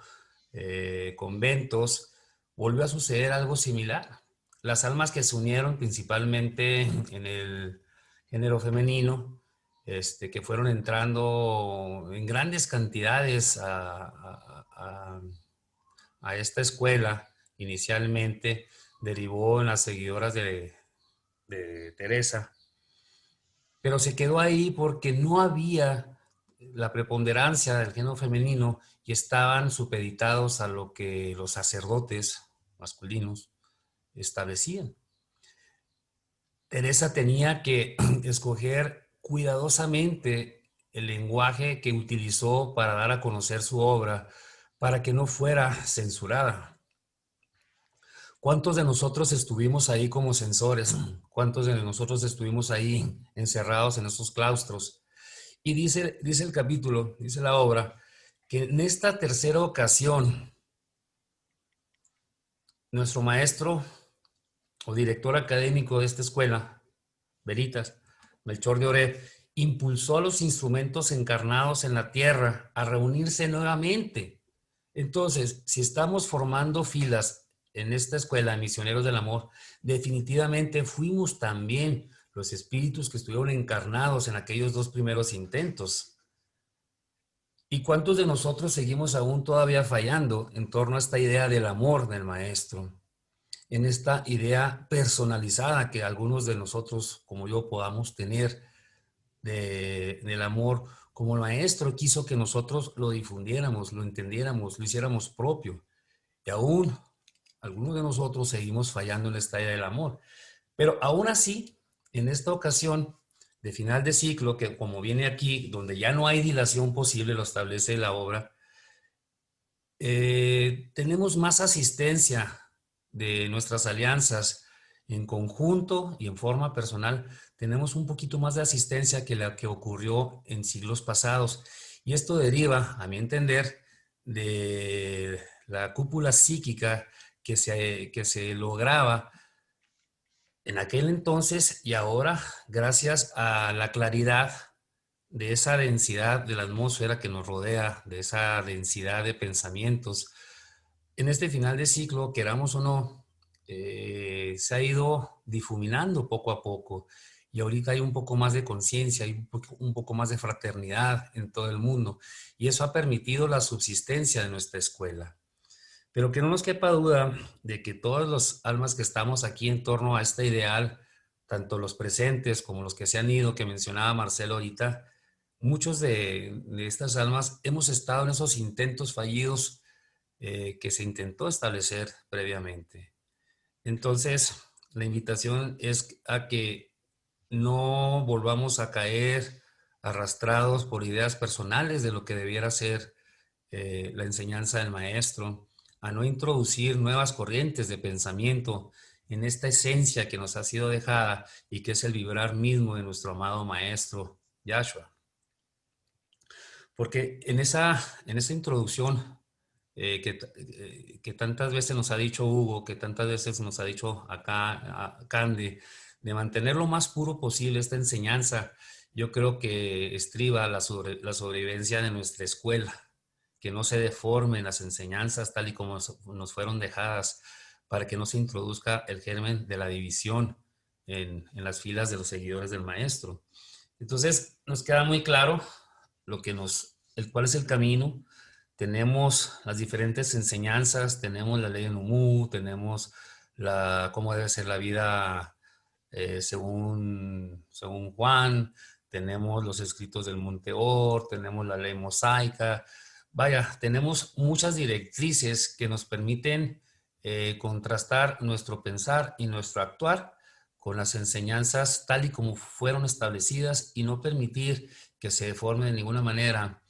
S9: conventos, volvió a suceder algo similar. Las almas que se unieron principalmente en el género femenino, que fueron entrando en grandes cantidades a esta escuela, inicialmente derivó en las seguidoras de Teresa, pero se quedó ahí porque no había la preponderancia del género femenino y estaban supeditados a lo que los sacerdotes masculinos establecían. Teresa tenía que escoger cuidadosamente el lenguaje que utilizó para dar a conocer su obra, para que no fuera censurada. ¿Cuántos de nosotros estuvimos ahí como censores? ¿Cuántos de nosotros estuvimos ahí encerrados en esos claustros? Y dice el capítulo, dice la obra, que en esta tercera ocasión, nuestro maestro o director académico de esta escuela, Veritas, Melchor de Oreb, impulsó a los instrumentos encarnados en la tierra a reunirse nuevamente. Entonces, si estamos formando filas en esta escuela de misioneros del amor, definitivamente fuimos también los espíritus que estuvieron encarnados en aquellos dos primeros intentos. ¿Y cuántos de nosotros seguimos aún todavía fallando en torno a esta idea del amor del maestro? En esta idea personalizada que algunos de nosotros, como yo, podamos tener del amor, como el maestro quiso que nosotros lo difundiéramos, lo entendiéramos, lo hiciéramos propio. Y aún algunos de nosotros seguimos fallando en esta idea del amor. Pero aún así, en esta ocasión de final de ciclo, que como viene aquí, donde ya no hay dilación posible, lo establece la obra, tenemos más asistencia de nuestras alianzas en conjunto y en forma personal. Tenemos un poquito más de asistencia que la que ocurrió en siglos pasados. Y esto deriva, a mi entender, de la cúpula psíquica que se lograba en aquel entonces y ahora, gracias a la claridad de esa densidad de la atmósfera que nos rodea, de esa densidad de pensamientos, en este final de ciclo, queramos o no, se ha ido difuminando poco a poco y ahorita hay un poco más de conciencia, hay un poco más de fraternidad en todo el mundo y eso ha permitido la subsistencia de nuestra escuela. Pero que no nos quepa duda de que todas las almas que estamos aquí en torno a este ideal, tanto los presentes como los que se han ido, que mencionaba Marcelo ahorita, muchos de estas almas hemos estado en esos intentos fallidos que se intentó establecer previamente. Entonces, la invitación es a que no volvamos a caer arrastrados por ideas personales de lo que debiera ser la enseñanza del maestro, a no introducir nuevas corrientes de pensamiento en esta esencia que nos ha sido dejada y que es el vibrar mismo de nuestro amado maestro Yahshua. Porque en esa introducción que tantas veces nos ha dicho Hugo, que tantas veces nos ha dicho acá Candy, de mantener lo más puro posible esta enseñanza, yo creo que estriba la sobrevivencia de nuestra escuela, que no se deformen las enseñanzas tal y como nos fueron dejadas, para que no se introduzca el germen de la división en las filas de los seguidores del maestro. Entonces, nos queda muy claro cuál es el camino. Tenemos las diferentes enseñanzas, tenemos la ley de Numú, tenemos cómo debe ser la vida según Juan, tenemos los escritos del Monte Or, tenemos la ley mosaica. Vaya, tenemos muchas directrices que nos permiten contrastar nuestro pensar y nuestro actuar con las enseñanzas tal y como fueron establecidas y no permitir que se deforme de ninguna manera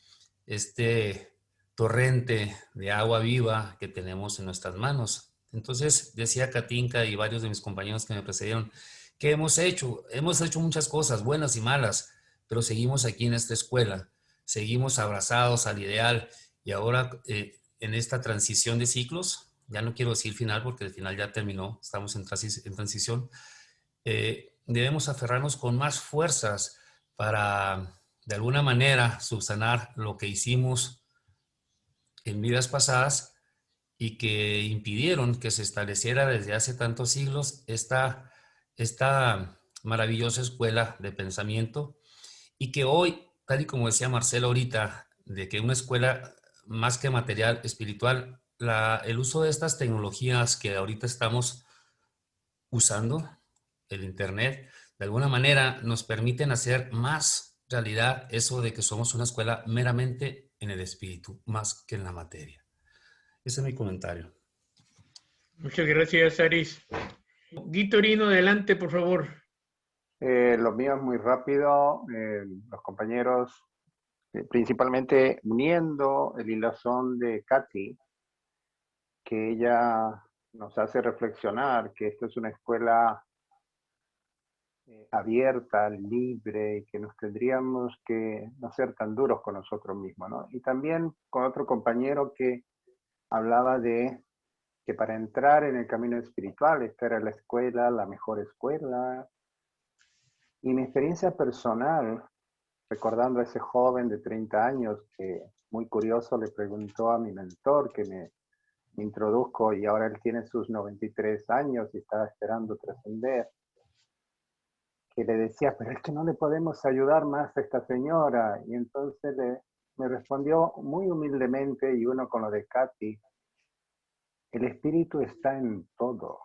S9: este torrente de agua viva que tenemos en nuestras manos. Entonces, decía Katinka y varios de mis compañeros que me precedieron, ¿qué hemos hecho? Hemos hecho muchas cosas, buenas y malas, pero seguimos aquí en esta escuela, seguimos abrazados al ideal y ahora en esta transición de ciclos, ya no quiero decir final porque el final ya terminó, estamos en transición, debemos aferrarnos con más fuerzas para, de alguna manera, subsanar lo que hicimos en vidas pasadas y que impidieron que se estableciera desde hace tantos siglos esta maravillosa escuela de pensamiento y que hoy, tal y como decía Marcelo ahorita, de que una escuela más que material, espiritual, el uso de estas tecnologías que ahorita estamos usando, el Internet, de alguna manera nos permiten hacer más realidad eso de que somos una escuela meramente en el espíritu, más que en la materia. Ese es mi comentario.
S1: Muchas gracias, Aris. Guitorino, adelante, por favor.
S5: Lo mío es muy rápido. Los compañeros, principalmente uniendo el hilazón de Katy, que ella nos hace reflexionar que esta es una escuela abierta, libre, y que nos tendríamos que no ser tan duros con nosotros mismos, ¿no? Y también con otro compañero que hablaba de que para entrar en el camino espiritual, esta era la escuela, la mejor escuela. Y mi experiencia personal, recordando a ese joven de 30 años que muy curioso le preguntó a mi mentor que me introduzco y ahora él tiene sus 93 años y está esperando trascender, que le decía, pero es que no le podemos ayudar más a esta señora. Y entonces me respondió muy humildemente, y uno con lo de Katy, el espíritu está en todo.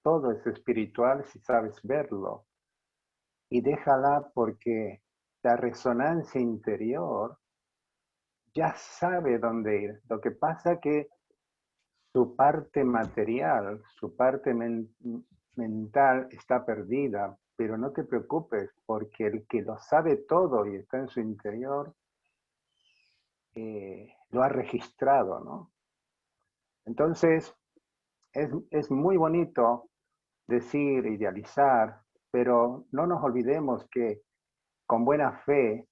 S5: Todo es espiritual si sabes verlo. Y déjala porque la resonancia interior, ya sabe dónde ir. Lo que pasa que su parte material, su parte mental está perdida, pero no te preocupes, porque el que lo sabe todo y está en su interior, lo ha registrado, ¿no? Entonces, es muy bonito decir, idealizar, pero no nos olvidemos que con buena fe,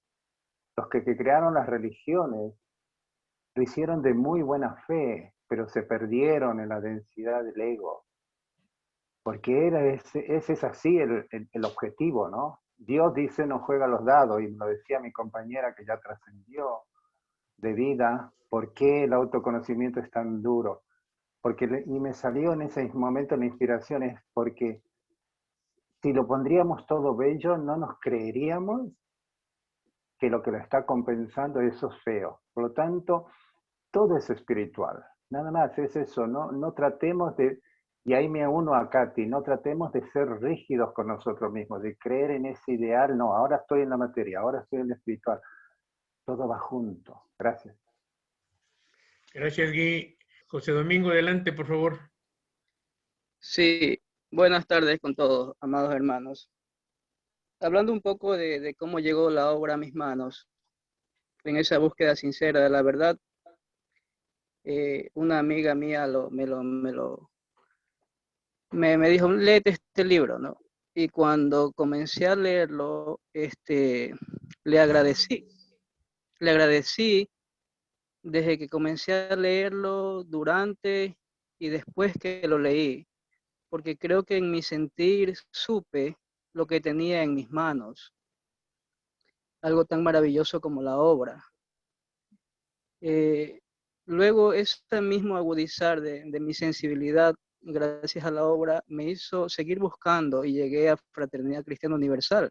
S5: los que crearon las religiones lo hicieron de muy buena fe, pero se perdieron en la densidad del ego. Porque ese es así el objetivo, ¿no? Dios dice no juega los dados, y me lo decía mi compañera que ya trascendió de vida. ¿Por qué el autoconocimiento es tan duro? Y me salió en ese momento la inspiración, es porque si lo pondríamos todo bello, no nos creeríamos que lo está compensando eso es feo. Por lo tanto, todo es espiritual. Nada más es eso, no tratemos de, y ahí me uno a Katy, no tratemos de ser rígidos con nosotros mismos, de creer en ese ideal, no, ahora estoy en la materia, ahora estoy en lo espiritual. Todo va junto. Gracias.
S1: Gracias, Gui. José Domingo, adelante, por favor.
S10: Sí, buenas tardes con todos, amados hermanos. Hablando un poco de cómo llegó la obra a mis manos, en esa búsqueda sincera de la verdad, una amiga mía me dijo, léete este libro, ¿no? Y cuando comencé a leerlo, le agradecí desde que comencé a leerlo, durante y después que lo leí, porque creo que en mi sentir supe lo que tenía en mis manos, algo tan maravilloso como la obra. Luego, este mismo agudizar de mi sensibilidad, gracias a la obra, me hizo seguir buscando y llegué a Fraternidad Cristiana Universal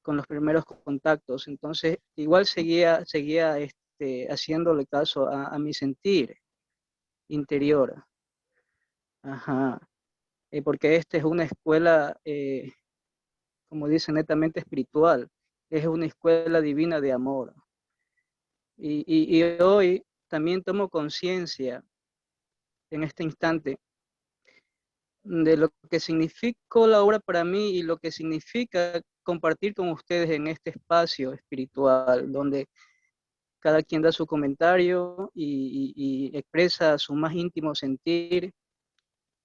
S10: con los primeros contactos. Entonces, igual seguía haciéndole caso a mi sentir interior. Ajá. Porque esta es una escuela, como dice, netamente espiritual. Es una escuela divina de amor. Y hoy también tomo conciencia en este instante de lo que significó la obra para mí y lo que significa compartir con ustedes en este espacio espiritual, donde cada quien da su comentario y expresa su más íntimo sentir,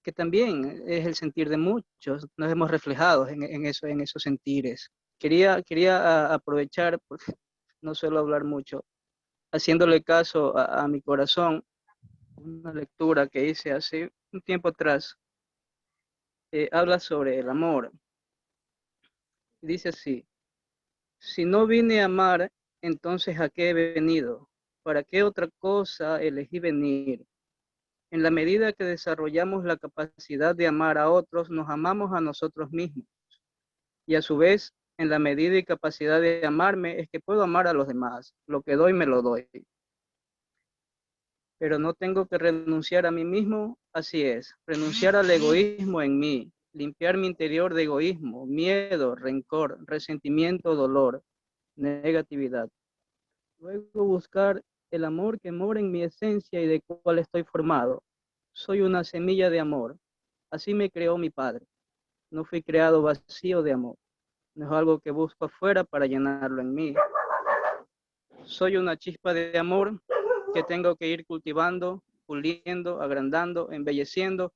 S10: que también es el sentir de muchos. Nos hemos reflejado en esos sentires. Quería aprovechar, porque no suelo hablar mucho, haciéndole caso a mi corazón, una lectura que hice hace un tiempo atrás, habla sobre el amor. Dice así: si no vine a amar, entonces ¿a qué he venido? ¿Para qué otra cosa elegí venir? En la medida que desarrollamos la capacidad de amar a otros, nos amamos a nosotros mismos. Y a su vez, en la medida y capacidad de amarme, es que puedo amar a los demás. Lo que doy, me lo doy. Pero no tengo que renunciar a mí mismo, así es. Renunciar al egoísmo en mí. Limpiar mi interior de egoísmo, miedo, rencor, resentimiento, dolor, negatividad. Luego buscar el amor que mora en mi esencia y de cual estoy formado. Soy una semilla de amor. Así me creó mi Padre. No fui creado vacío de amor. No es algo que busco afuera para llenarlo en mí. Soy una chispa de amor que tengo que ir cultivando, puliendo, agrandando, embelleciendo,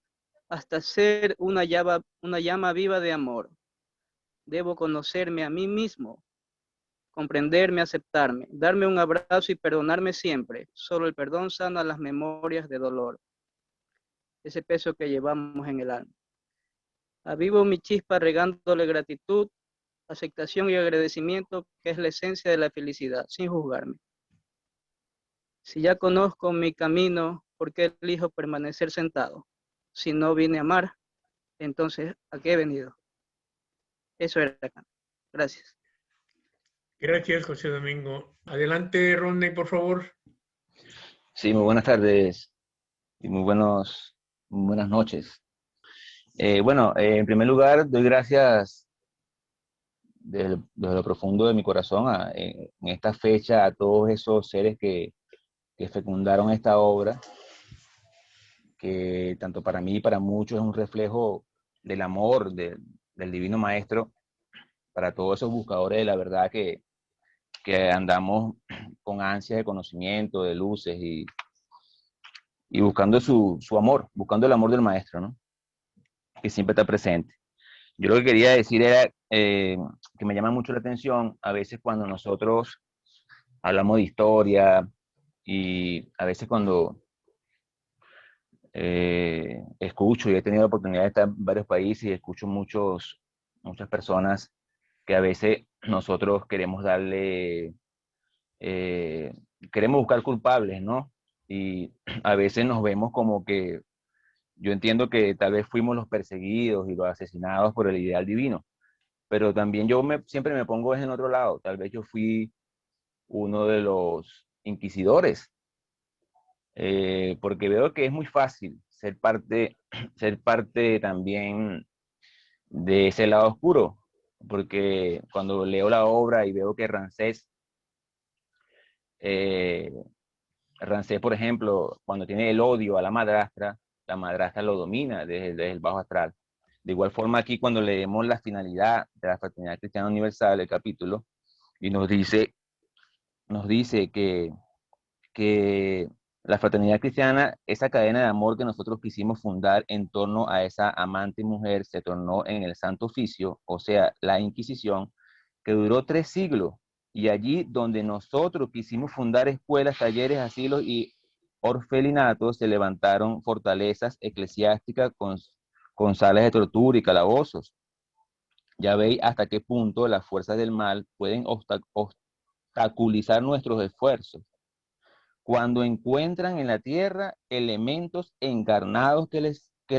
S10: hasta ser una llama viva de amor. Debo conocerme a mí mismo, comprenderme, aceptarme, darme un abrazo y perdonarme siempre. Solo el perdón sana las memorias de dolor, ese peso que llevamos en el alma. Avivo mi chispa regándole gratitud, aceptación y agradecimiento, que es la esencia de la felicidad, sin juzgarme. Si ya conozco mi camino, ¿por qué elijo permanecer sentado? Si no vine a amar, entonces, ¿a qué he venido? Eso era acá. Gracias.
S1: Gracias, José Domingo. Adelante, Rodney, por favor.
S11: Sí, muy buenas tardes y muy buenas noches. En primer lugar, doy gracias desde lo profundo de mi corazón en esta fecha a todos esos seres que fecundaron esta obra, que tanto para mí y para muchos es un reflejo del amor del Divino Maestro, para todos esos buscadores de la verdad que andamos con ansias de conocimiento, de luces y buscando su amor, buscando el amor del Maestro, ¿no? Que siempre está presente. Yo lo que quería decir era que me llama mucho la atención a veces cuando nosotros hablamos de historia y a veces cuando escucho, y he tenido la oportunidad de estar en varios países y escucho muchas personas que a veces nosotros queremos queremos buscar culpables, ¿no? Y a veces nos vemos como que, yo entiendo que tal vez fuimos los perseguidos y los asesinados por el ideal divino, pero también siempre me pongo en otro lado. Tal vez yo fui uno de los inquisidores, porque veo que es muy fácil ser parte también de ese lado oscuro, porque cuando leo la obra y veo que Ramsés, por ejemplo, cuando tiene el odio a la madrastra lo domina desde el bajo astral. De igual forma aquí cuando leemos la finalidad de la Fraternidad Cristiana Universal, el capítulo, y nos dice que la Fraternidad Cristiana, esa cadena de amor que nosotros quisimos fundar en torno a esa amante mujer, se tornó en el Santo Oficio, o sea, la Inquisición, que duró 3 siglos. Y allí donde nosotros quisimos fundar escuelas, talleres, asilos y orfelinatos, se levantaron fortalezas eclesiásticas con salas de tortura y calabozos. Ya veis hasta qué punto las fuerzas del mal pueden obstaculizar nuestros esfuerzos cuando encuentran en la tierra elementos encarnados que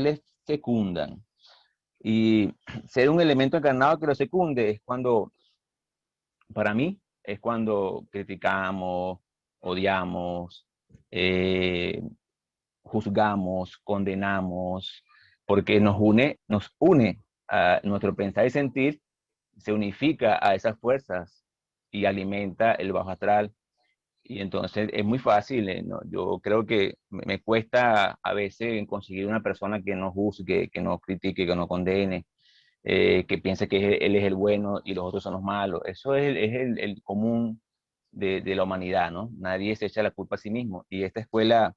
S11: les fecundan. Y ser un elemento encarnado que los fecunde es cuando, para mí, es cuando criticamos, odiamos, juzgamos, condenamos, porque nos une a nuestro pensar y sentir, se unifica a esas fuerzas y alimenta el bajo astral. Y entonces es muy fácil, ¿no? Yo creo que me cuesta a veces conseguir una persona que no juzgue, que no critique, que no condene, que piense que él es el bueno y los otros son los malos. Eso es el común de la humanidad, ¿no? Nadie se echa la culpa a sí mismo. Y esta escuela,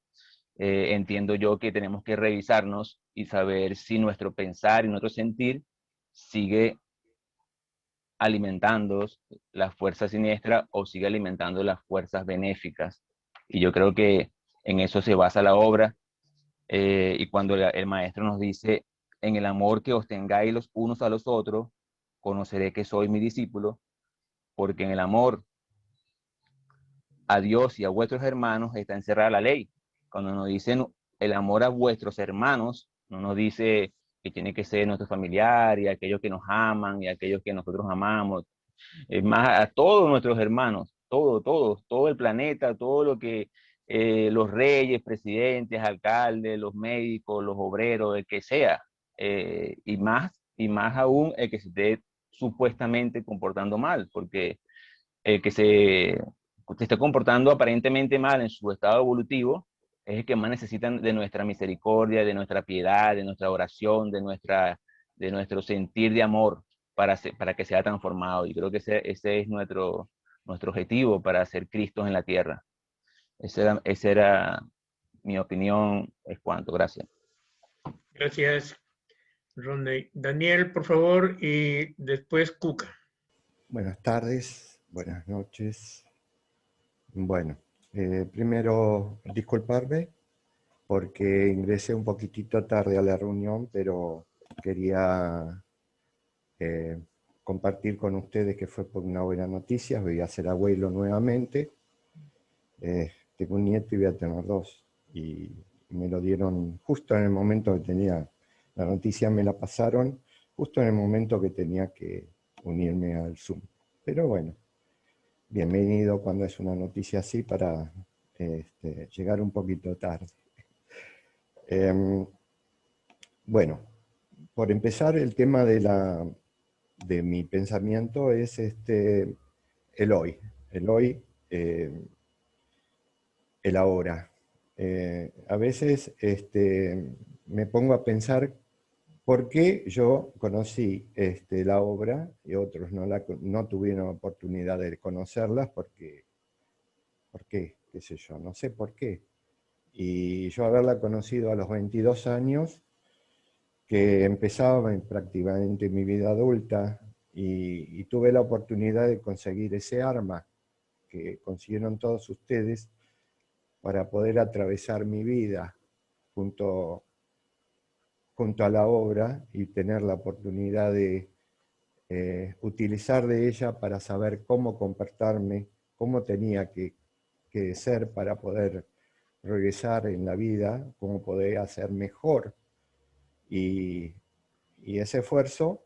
S11: entiendo yo que tenemos que revisarnos y saber si nuestro pensar y nuestro sentir sigue alimentando las fuerzas siniestras o sigue alimentando las fuerzas benéficas. Y yo creo que en eso se basa la obra. Y cuando el maestro nos dice, en el amor que os tengáis los unos a los otros, conoceré que sois mi discípulo, porque en el amor a Dios y a vuestros hermanos está encerrada la ley. Cuando nos dicen el amor a vuestros hermanos, no nos dice que tiene que ser nuestro familiar y aquellos que nos aman y aquellos que nosotros amamos. Es más, a todos nuestros hermanos, todo el planeta, todo lo que los reyes, presidentes, alcaldes, los médicos, los obreros, el que sea, y más aún el que se esté supuestamente comportando mal, porque el que se esté comportando aparentemente mal en su estado evolutivo es el que más necesitan de nuestra misericordia, de nuestra piedad, de nuestra oración, de nuestro sentir de amor para que sea transformado. Y creo que ese es nuestro objetivo para ser Cristos en la tierra. Esa era mi opinión. Es cuanto. Gracias.
S1: Gracias, Rodney. Daniel, por favor, y después Cuca.
S12: Buenas tardes, buenas noches. Bueno, primero disculparme porque ingresé un poquitito tarde a la reunión, pero quería compartir con ustedes que fue por una buena noticia. Voy a ser abuelo nuevamente. Tengo un nieto y voy a tener 2. Y me lo dieron justo en el momento que tenía, la noticia me la pasaron justo en el momento que tenía que unirme al Zoom. Pero bueno, bienvenido cuando es una noticia así para llegar un poquito tarde. Bueno, por empezar el tema de de mi pensamiento es el hoy, el ahora. A veces me pongo a pensar por qué yo conocí la obra y otros no tuvieron oportunidad de conocerlas, ¿por qué? ¿Qué sé yo? No sé por qué. Y yo haberla conocido a los 22 años, que empezaba prácticamente mi vida adulta, y tuve la oportunidad de conseguir ese arma que consiguieron todos ustedes para poder atravesar mi vida junto a la obra y tener la oportunidad de utilizar de ella para saber cómo comportarme, cómo tenía que ser para poder progresar en la vida, cómo poder hacer mejor. Y ese esfuerzo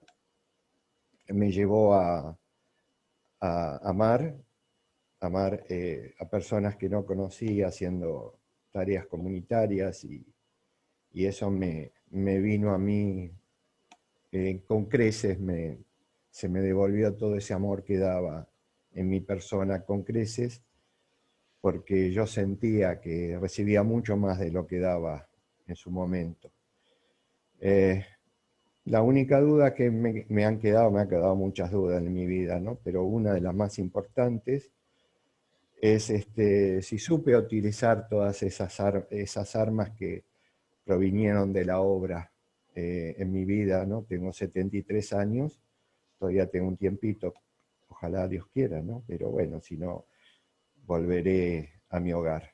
S12: me llevó a amar a personas que no conocía haciendo tareas comunitarias, y eso me vino a mí con creces, se me devolvió todo ese amor que daba en mi persona con creces, porque yo sentía que recibía mucho más de lo que daba en su momento. La única duda que me han quedado muchas dudas en mi vida, ¿no? Pero una de las más importantes es si supe utilizar todas esas armas que provinieron de la obra en mi vida, ¿no? Tengo 73 años, todavía tengo un tiempito, ojalá Dios quiera, ¿no? Pero bueno, si no, volveré a mi hogar.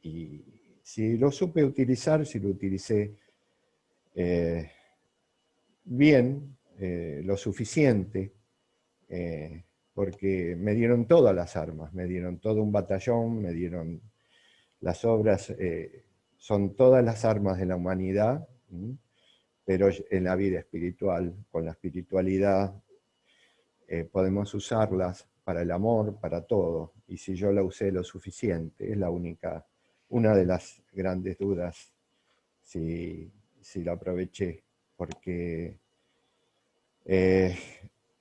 S12: Y si lo supe utilizar, si lo utilicé bien, lo suficiente, porque me dieron todas las armas, me dieron todo un batallón, me dieron las obras, son todas las armas de la humanidad, pero en la vida espiritual, con la espiritualidad, podemos usarlas para el amor, para todo, y si yo la usé lo suficiente, es una de las grandes dudas, si la aproveché, porque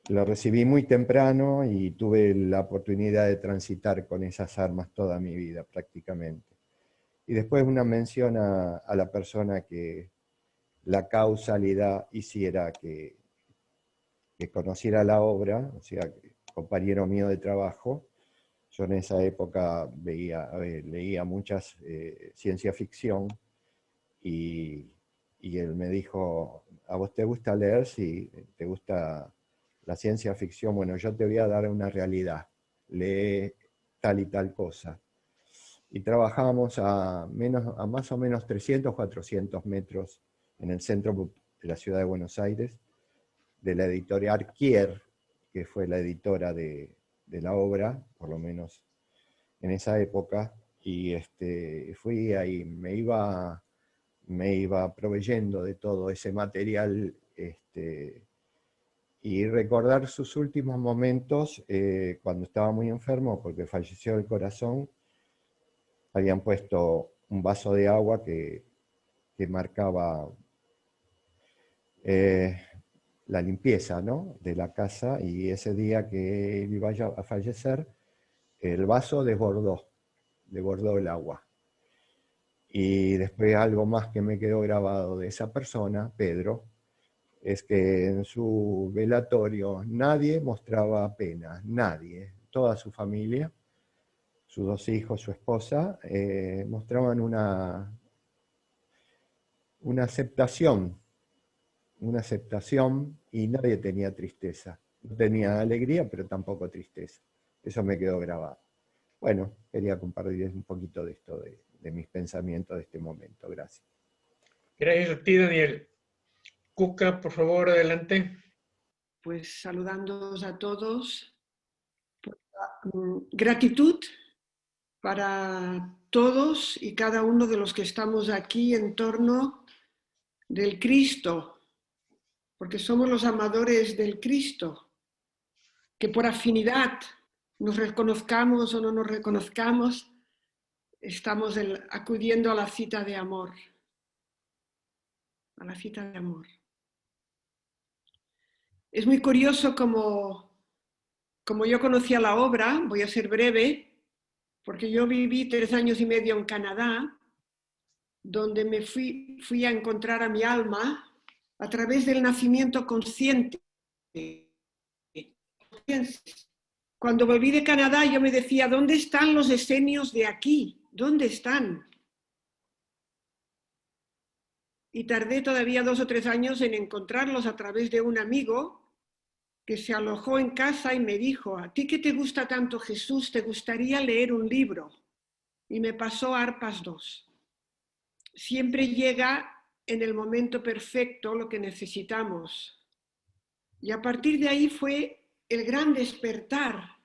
S12: lo recibí muy temprano y tuve la oportunidad de transitar con esas armas toda mi vida prácticamente. Y después una mención a la persona que la causalidad hiciera que conociera la obra, o sea, compañero mío de trabajo. Yo en esa época leía muchas ciencia ficción, y él me dijo: ¿a vos te gusta leer? Si te gusta la ciencia ficción, bueno, yo te voy a dar una realidad, lee tal y tal cosa. Y trabajábamos a más o menos 300, 400 metros en el centro de la ciudad de Buenos Aires, de la editorial Kier, que fue la editora de la obra, por lo menos en esa época, y fui ahí, me iba proveyendo de todo ese material, y recordar sus últimos momentos cuando estaba muy enfermo porque falleció del corazón. Habían puesto un vaso de agua que marcaba la limpieza, ¿no?, de la casa, y ese día que él iba a fallecer, el vaso desbordó el agua. Y después algo más que me quedó grabado de esa persona, Pedro, es que en su velatorio nadie mostraba pena, nadie, toda su familia, sus 2 hijos, su esposa, mostraban una aceptación, y nadie tenía tristeza. No tenía alegría, pero tampoco tristeza. Eso me quedó grabado. Bueno, quería compartir un poquito de esto, de mis pensamientos de este momento. Gracias.
S1: Gracias a ti, Daniel. Cuca, por favor, adelante.
S13: Pues saludándoos a todos. Gratitud para todos y cada uno de los que estamos aquí en torno del Cristo, porque somos los amadores del Cristo, que por afinidad nos reconozcamos o no nos reconozcamos, estamos acudiendo a la cita de amor, a la cita de amor. Es muy curioso como yo conocía la obra, voy a ser breve, porque yo viví 3 años y medio en Canadá, donde me fui a encontrar a mi alma a través del nacimiento consciente. Cuando volví de Canadá yo me decía, ¿dónde están los esenios de aquí? ¿Dónde están? Y tardé todavía 2 o 3 años en encontrarlos a través de un amigo que se alojó en casa y me dijo, ¿a ti que te gusta tanto Jesús, te gustaría leer un libro? Y me pasó Arpas 2. Siempre llega en el momento perfecto lo que necesitamos. Y a partir de ahí fue el gran despertar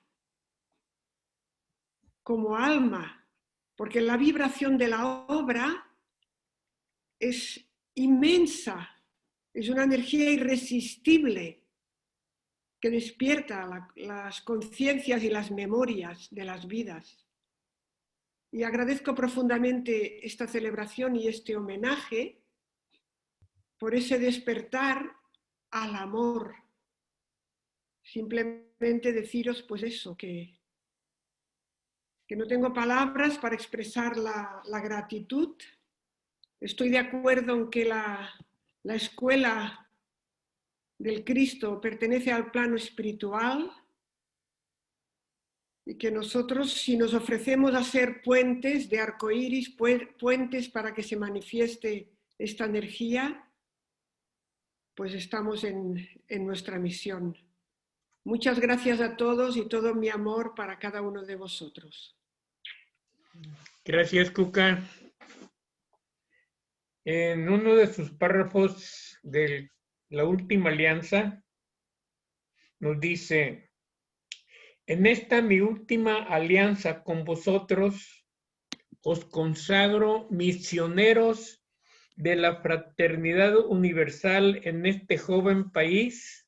S13: como alma, porque la vibración de la obra es inmensa, es una energía irresistible que despierta las conciencias y las memorias de las vidas. Y agradezco profundamente esta celebración y este homenaje por ese despertar al amor. Simplemente deciros pues eso, que no tengo palabras para expresar la gratitud. Estoy de acuerdo en que la escuela del Cristo pertenece al plano espiritual y que nosotros, si nos ofrecemos a ser puentes de arcoíris, puentes para que se manifieste esta energía, pues estamos en nuestra misión. Muchas gracias a todos y todo mi amor para cada uno de vosotros.
S1: Gracias, Cuca. En uno de sus párrafos de la última alianza, nos dice, en esta mi última alianza con vosotros, os consagro misioneros de la fraternidad universal en este joven país,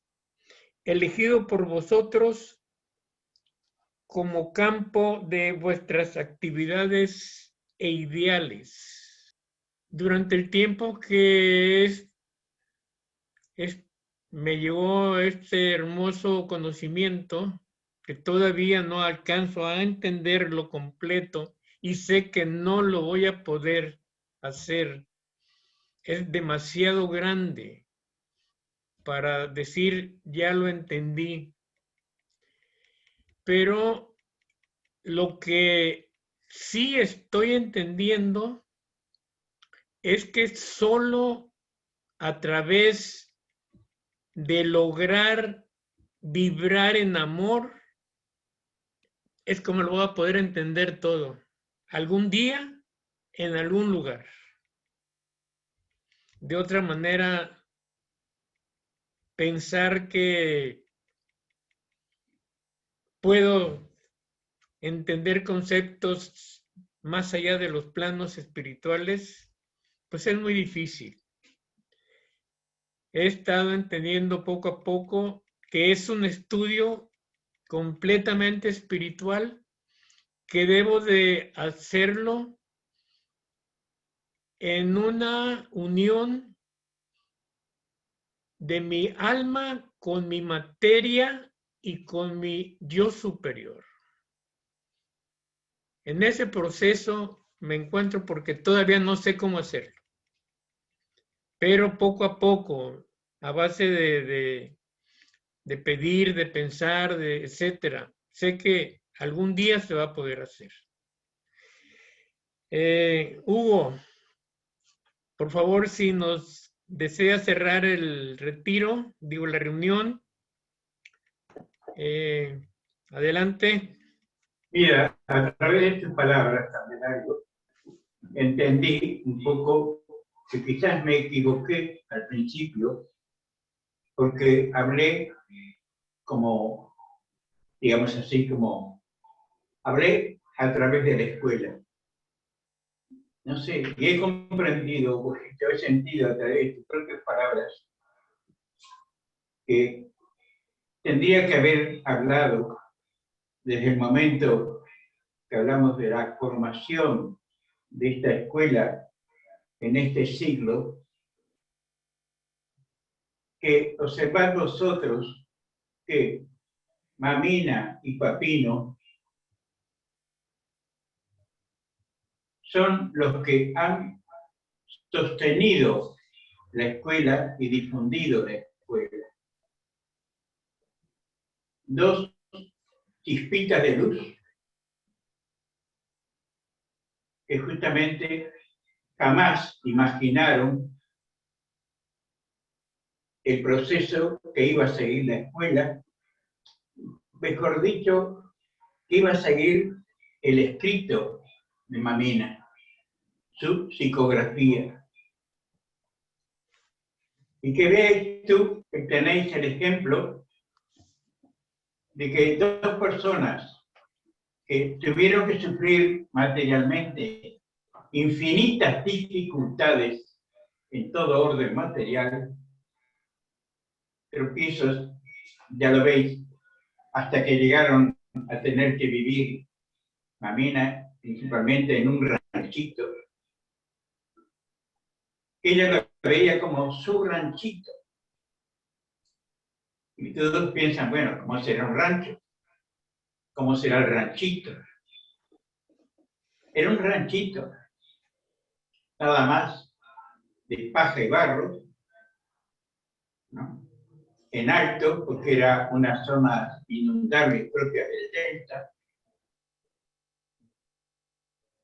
S1: elegido por vosotros como campo de vuestras actividades e ideales. Durante el tiempo que me llegó este hermoso conocimiento, que todavía no alcanzo a entenderlo completo y sé que no lo voy a poder hacer, es demasiado grande para decir ya lo entendí. Pero lo que sí estoy entendiendo es que solo a través de lograr vibrar en amor es como lo voy a poder entender todo. Algún día, en algún lugar. De otra manera, pensar que puedo entender conceptos más allá de los planos espirituales, pues es muy difícil. He estado entendiendo poco a poco que es un estudio completamente espiritual, que debo de hacerlo en una unión de mi alma con mi materia y con mi yo superior. En ese proceso me encuentro porque todavía no sé cómo hacerlo. Pero poco a poco, a base de pedir, de pensar, etcétera, sé que algún día se va a poder hacer. Hugo, por favor, si nos desea cerrar el retiro, la reunión, adelante.
S2: Mira, a través de tus palabras, también algo, entendí un poco que quizás me equivoqué al principio, porque hablé como, digamos así, hablé a través de la escuela. No sé, y he comprendido, porque he sentido a través de tus propias palabras, que tendría que haber hablado desde el momento que hablamos de la formación de esta escuela en este siglo, que observad vosotros que Mamina y Papino son los que han sostenido la escuela y difundido la escuela. Dos chispitas de luz que justamente jamás imaginaron el proceso que iba a seguir la escuela, mejor dicho, que iba a seguir el escrito de Mamina, su psicografía. Y que veáis tú que tenéis el ejemplo de que dos personas que tuvieron que sufrir materialmente infinitas dificultades en todo orden material, tropiezos, ya lo veis, hasta que llegaron a tener que vivir, Mamina, principalmente en un ranchito. Ella lo veía como su ranchito. Y todos piensan, bueno, ¿cómo será un rancho? ¿Cómo será el ranchito? Era un ranchito, nada más, de paja y barro, ¿no? En alto, porque era una zona inundable propia del delta,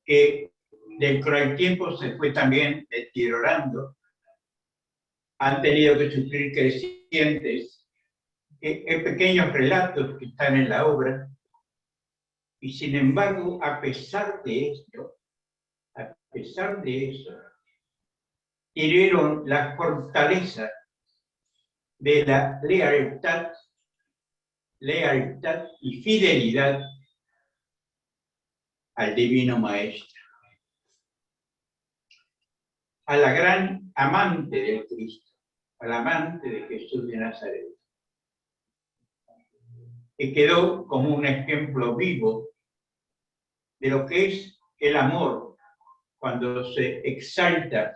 S2: que dentro del tiempo se fue también deteriorando. Han tenido que sufrir crecientes, pequeños relatos que están en la obra, y sin embargo, a pesar de esto, a pesar de eso, tuvieron la fortaleza de la lealtad y fidelidad al Divino Maestro, a la gran amante del Cristo, al amante de Jesús de Nazaret, que quedó como un ejemplo vivo de lo que es el amor cuando se exalta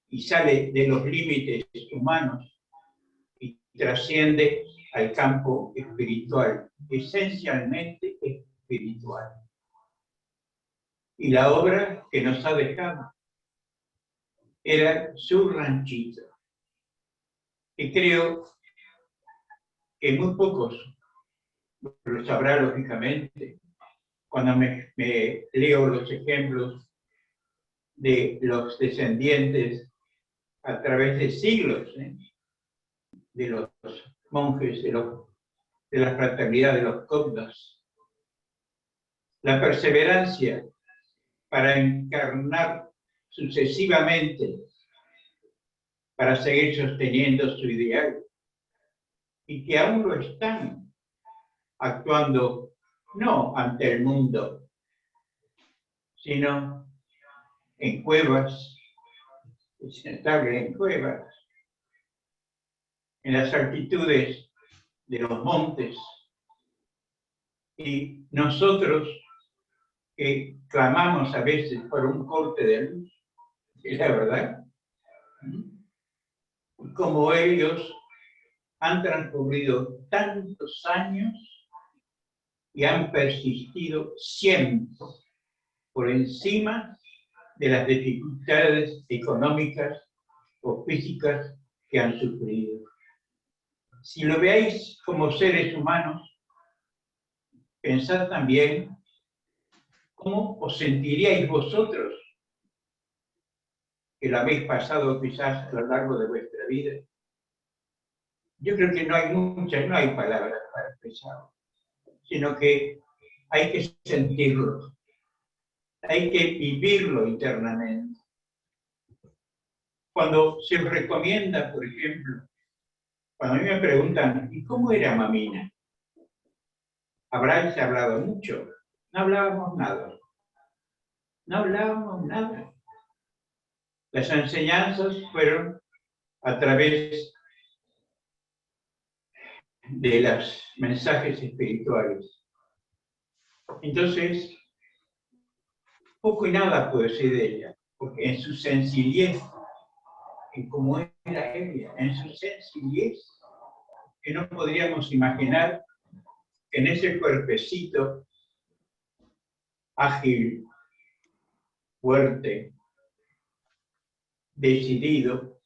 S2: y sale de los límites humanos y trasciende al campo espiritual, esencialmente espiritual. Y la obra que nos ha dejado era su ranchito, que creo que muy pocos lo sabrán lógicamente cuando me leo los ejemplos de los descendientes a través de siglos, de los monjes, de la fraternidad de los coptas. La perseverancia para encarnar sucesivamente, para seguir sosteniendo su ideal, y que aún lo están actuando no ante el mundo, sino en cuevas, en cuevas, en las altitudes de los montes. Y nosotros que clamamos a veces por un corte de luz, es la verdad, como ellos han transcurrido tantos años y han persistido siempre por encima de las dificultades económicas o físicas que han sufrido. Si lo veáis como seres humanos, pensad también cómo os sentiríais vosotros que lo habéis pasado quizás a lo largo de vuestra vida. Yo creo que no hay palabras para expresarlo, sino que hay que sentirlo, hay que vivirlo internamente. Cuando se os recomienda, por ejemplo, cuando a mí me preguntan, ¿y cómo era Mamina? Habráis hablado mucho. No hablábamos nada. No hablábamos nada. Las enseñanzas fueron a través de los mensajes espirituales. Entonces, poco y nada puedo decir de ella, porque en su sencillez en cómo era ella, en su sencillez, que no podríamos imaginar que en ese cuerpecito ágil, fuerte, decidido,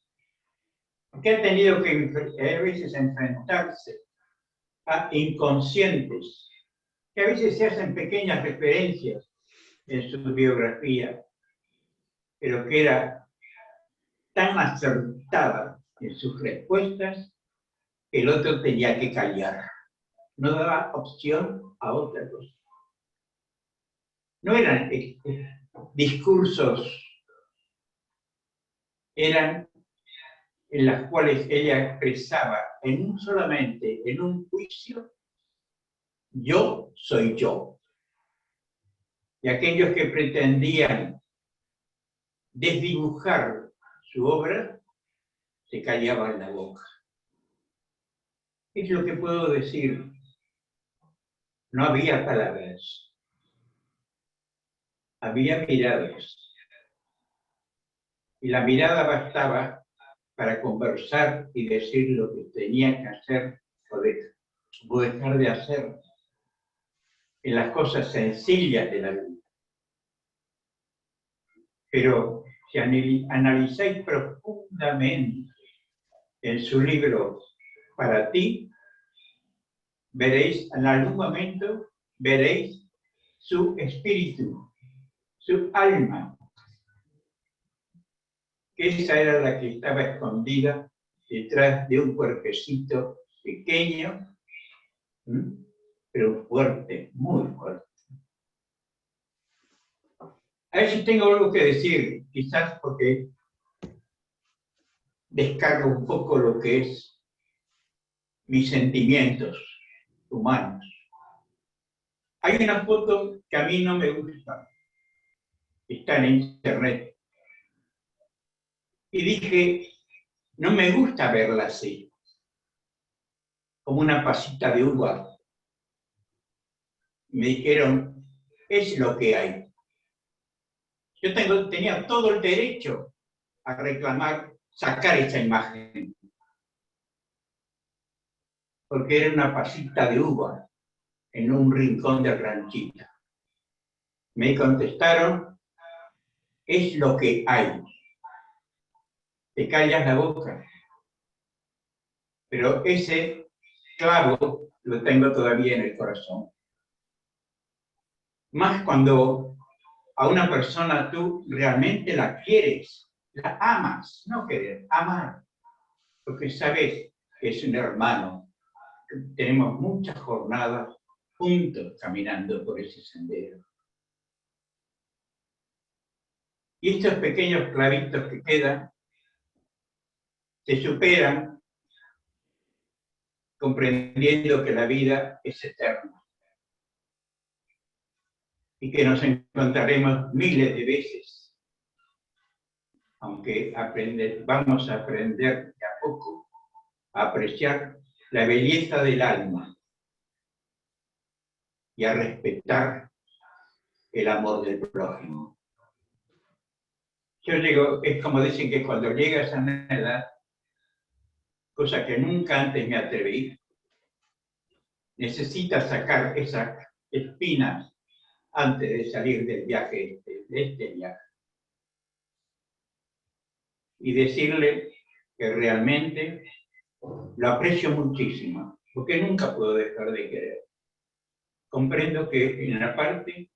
S2: que ha tenido que a veces enfrentarse a inconscientes, que a veces se hacen pequeñas referencias en su biografía, pero que era tan acertada en sus respuestas que el otro tenía que callar. No daba opción a otra cosa. No eran discursos, eran en las cuales ella expresaba solamente en un juicio, yo soy yo. Y aquellos que pretendían desdibujar su obra, se callaban la boca. Es lo que puedo decir. No había palabras. Había miradas. Y la mirada bastaba para conversar y decir lo que tenía que hacer o dejar de hacer en las cosas sencillas de la vida. Pero si analizáis profundamente en su libro Para ti, veréis, en algún momento, veréis su espíritu, su alma, que esa era la que estaba escondida detrás de un cuerpecito pequeño, pero fuerte, muy fuerte. A ver si tengo algo que decir, quizás porque descargo un poco lo que es mis sentimientos humanos. Hay una foto que a mí no me gusta, está en internet, y dije, no me gusta verla así, como una pasita de uva. Me dijeron, es lo que hay. Yo tenía todo el derecho a reclamar, sacar esa imagen, porque era una pasita de uva en un rincón del ranchito. Me contestaron, es lo que hay. Te callas la boca. Pero ese clavo lo tengo todavía en el corazón. Más cuando a una persona tú realmente la quieres, la amas, no querer, amar, porque sabes que es un hermano, que tenemos muchas jornadas juntos caminando por ese sendero. Y estos pequeños clavitos que quedan se superan comprendiendo que la vida es eterna y que nos encontraremos miles de veces, aunque vamos a aprender de a poco a apreciar la belleza del alma y a respetar el amor del prójimo. Es como dicen que cuando llegas a una edad, cosa que nunca antes me atreví, necesitas sacar esas espinas antes de salir del viaje, de este viaje. Y decirle que realmente lo aprecio muchísimo, porque nunca puedo dejar de querer. Comprendo que en la parte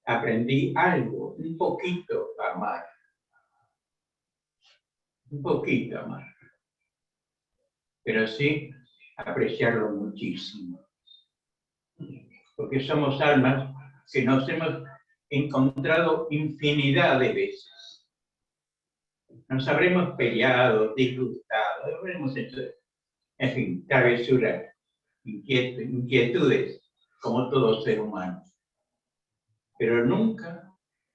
S2: aprendí algo, un poquito a amar. Un poquito a amar. Pero sí apreciarlo muchísimo. Porque somos almas que nos hemos encontrado infinidad de veces. Nos habremos peleado, disgustado, habremos hecho, en fin, travesuras, inquietudes, como todo ser humano. Pero nunca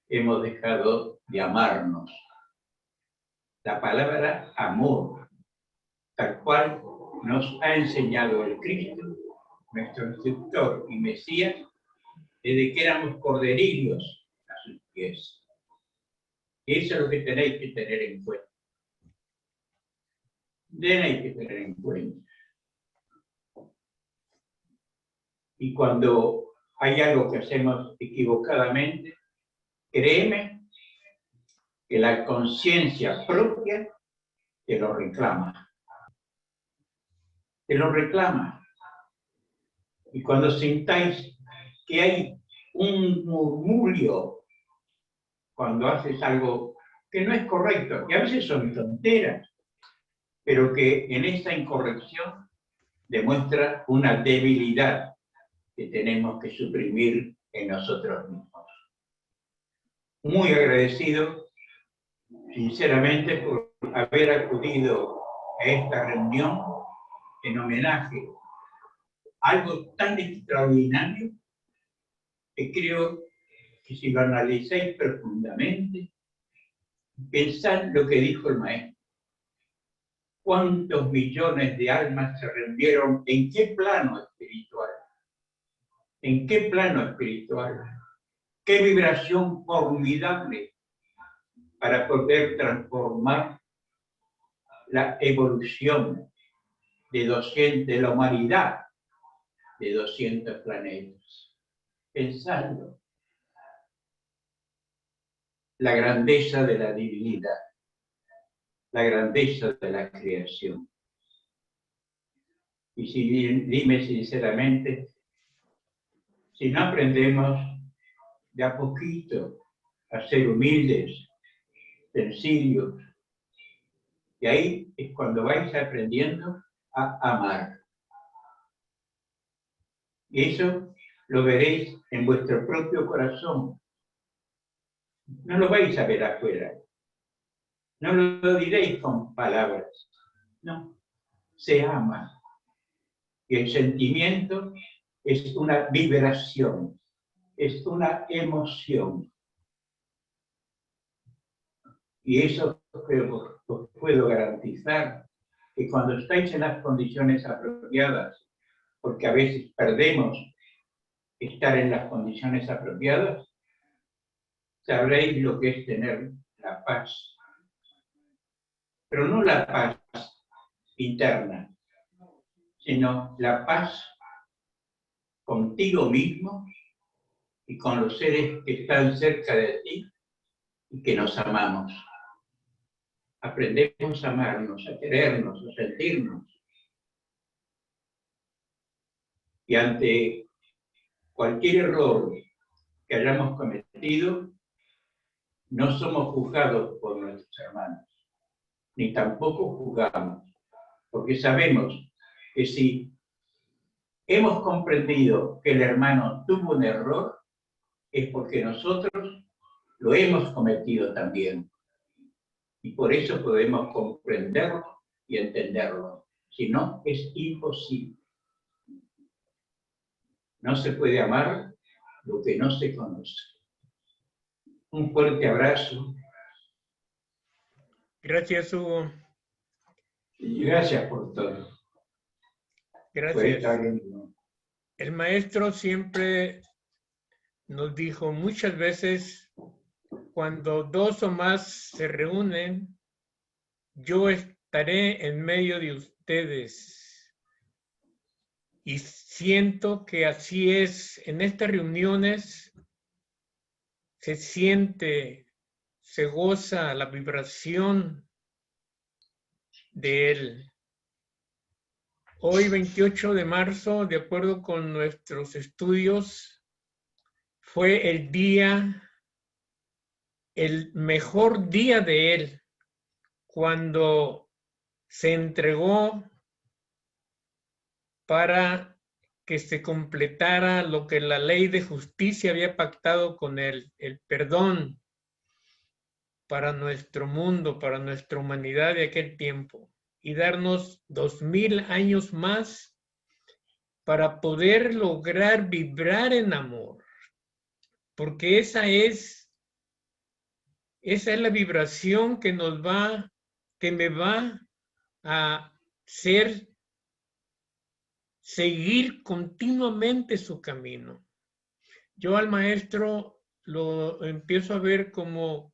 S2: hemos dejado de amarnos. La palabra amor, tal cual nos ha enseñado el Cristo, nuestro instructor y Mesías, desde que éramos corderillos a sus pies. Eso es lo que tenéis que tener en cuenta. hay que tener en cuenta. Y cuando hay algo que hacemos equivocadamente, créeme que la conciencia propia te lo reclama. Te lo reclama. Y cuando sintáis que hay un murmullo cuando haces algo que no es correcto, que a veces son tonteras, pero que en esa incorrección demuestra una debilidad que tenemos que suprimir en nosotros mismos. Muy agradecido, sinceramente, por haber acudido a esta reunión en homenaje a algo tan extraordinario que creo que si lo analizáis profundamente, pensad lo que dijo el maestro. ¿Cuántos millones de almas se rindieron? ¿En qué plano espiritual? ¿En qué plano espiritual? ¿Qué vibración formidable para poder transformar la evolución de la humanidad de 200 planetas? Pensadlo. La grandeza de la divinidad, la grandeza de la creación. Y si dime sinceramente, si no aprendemos de a poquito a ser humildes, sencillos, y ahí es cuando vais aprendiendo a amar. Y eso lo veréis en vuestro propio corazón. No lo vais a ver afuera. No lo diréis con palabras. No, se ama. Y el sentimiento es una vibración, es una emoción. Y eso os puedo garantizar que cuando estáis en las condiciones apropiadas, porque a veces perdemos estar en las condiciones apropiadas, sabréis lo que es tener la paz. Pero no la paz interna, sino la paz contigo mismo y con los seres que están cerca de ti y que nos amamos. Aprendemos a amarnos, a querernos, a sentirnos. Y ante cualquier error que hayamos cometido, no somos juzgados por nuestros hermanos, ni tampoco juzgamos, porque sabemos que si hemos comprendido que el hermano tuvo un error, es porque nosotros lo hemos cometido también. Y por eso podemos comprenderlo y entenderlo. Si no, es imposible. No se puede amar lo que no se conoce. Un fuerte abrazo.
S1: Gracias, Hugo.
S2: Y gracias por todo.
S1: Gracias. El maestro siempre nos dijo muchas veces, cuando dos o más se reúnen, yo estaré en medio de ustedes. Y siento que así es. En estas reuniones se siente, se goza la vibración de él. Hoy, 28 de marzo, de acuerdo con nuestros estudios, fue el mejor día de él, cuando se entregó para que se completara lo que la ley de justicia había pactado con él, el perdón para nuestro mundo, para nuestra humanidad de aquel tiempo, y darnos 2000 años más para poder lograr vibrar en amor, porque esa es la vibración que me va a hacer seguir continuamente su camino. Yo al maestro lo empiezo a ver como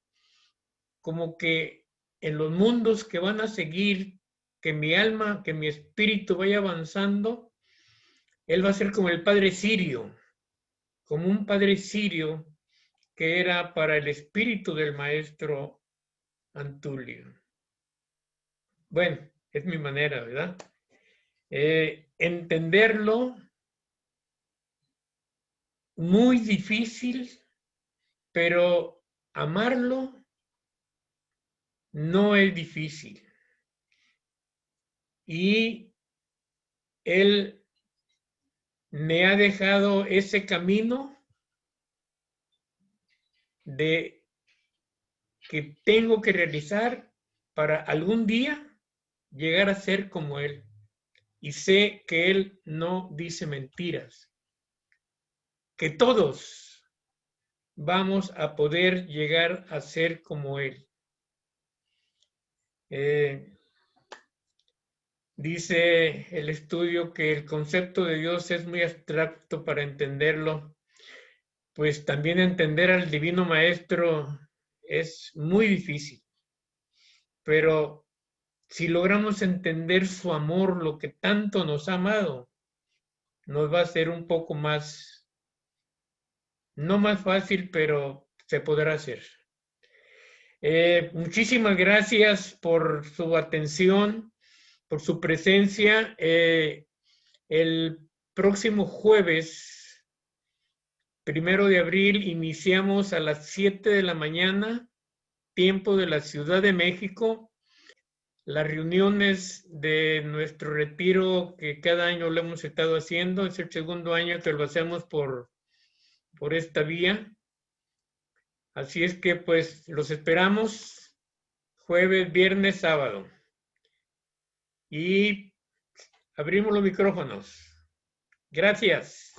S1: que en los mundos que van a seguir que mi alma, que mi espíritu vaya avanzando, él va a ser como el padre Sirio, como un padre Sirio que era para el espíritu del maestro Antulio. Bueno, es mi manera, ¿verdad? Entenderlo, muy difícil, pero amarlo no es difícil. Y él me ha dejado ese camino de que tengo que realizar para algún día llegar a ser como él. Y sé que él no dice mentiras, que todos vamos a poder llegar a ser como él. Dice el estudio que el concepto de Dios es muy abstracto para entenderlo, pues también entender al Divino Maestro es muy difícil. Pero si logramos entender su amor, lo que tanto nos ha amado, nos va a ser un poco más, no más fácil, pero se podrá hacer. Muchísimas gracias por su atención, por su presencia. El próximo jueves, 1 de abril, iniciamos a las 7 de la mañana, tiempo de la Ciudad de México, las reuniones de nuestro retiro que cada año lo hemos estado haciendo. Es el segundo año que lo hacemos por esta vía. Así es que pues los esperamos jueves, viernes, sábado. Y abrimos los micrófonos. Gracias.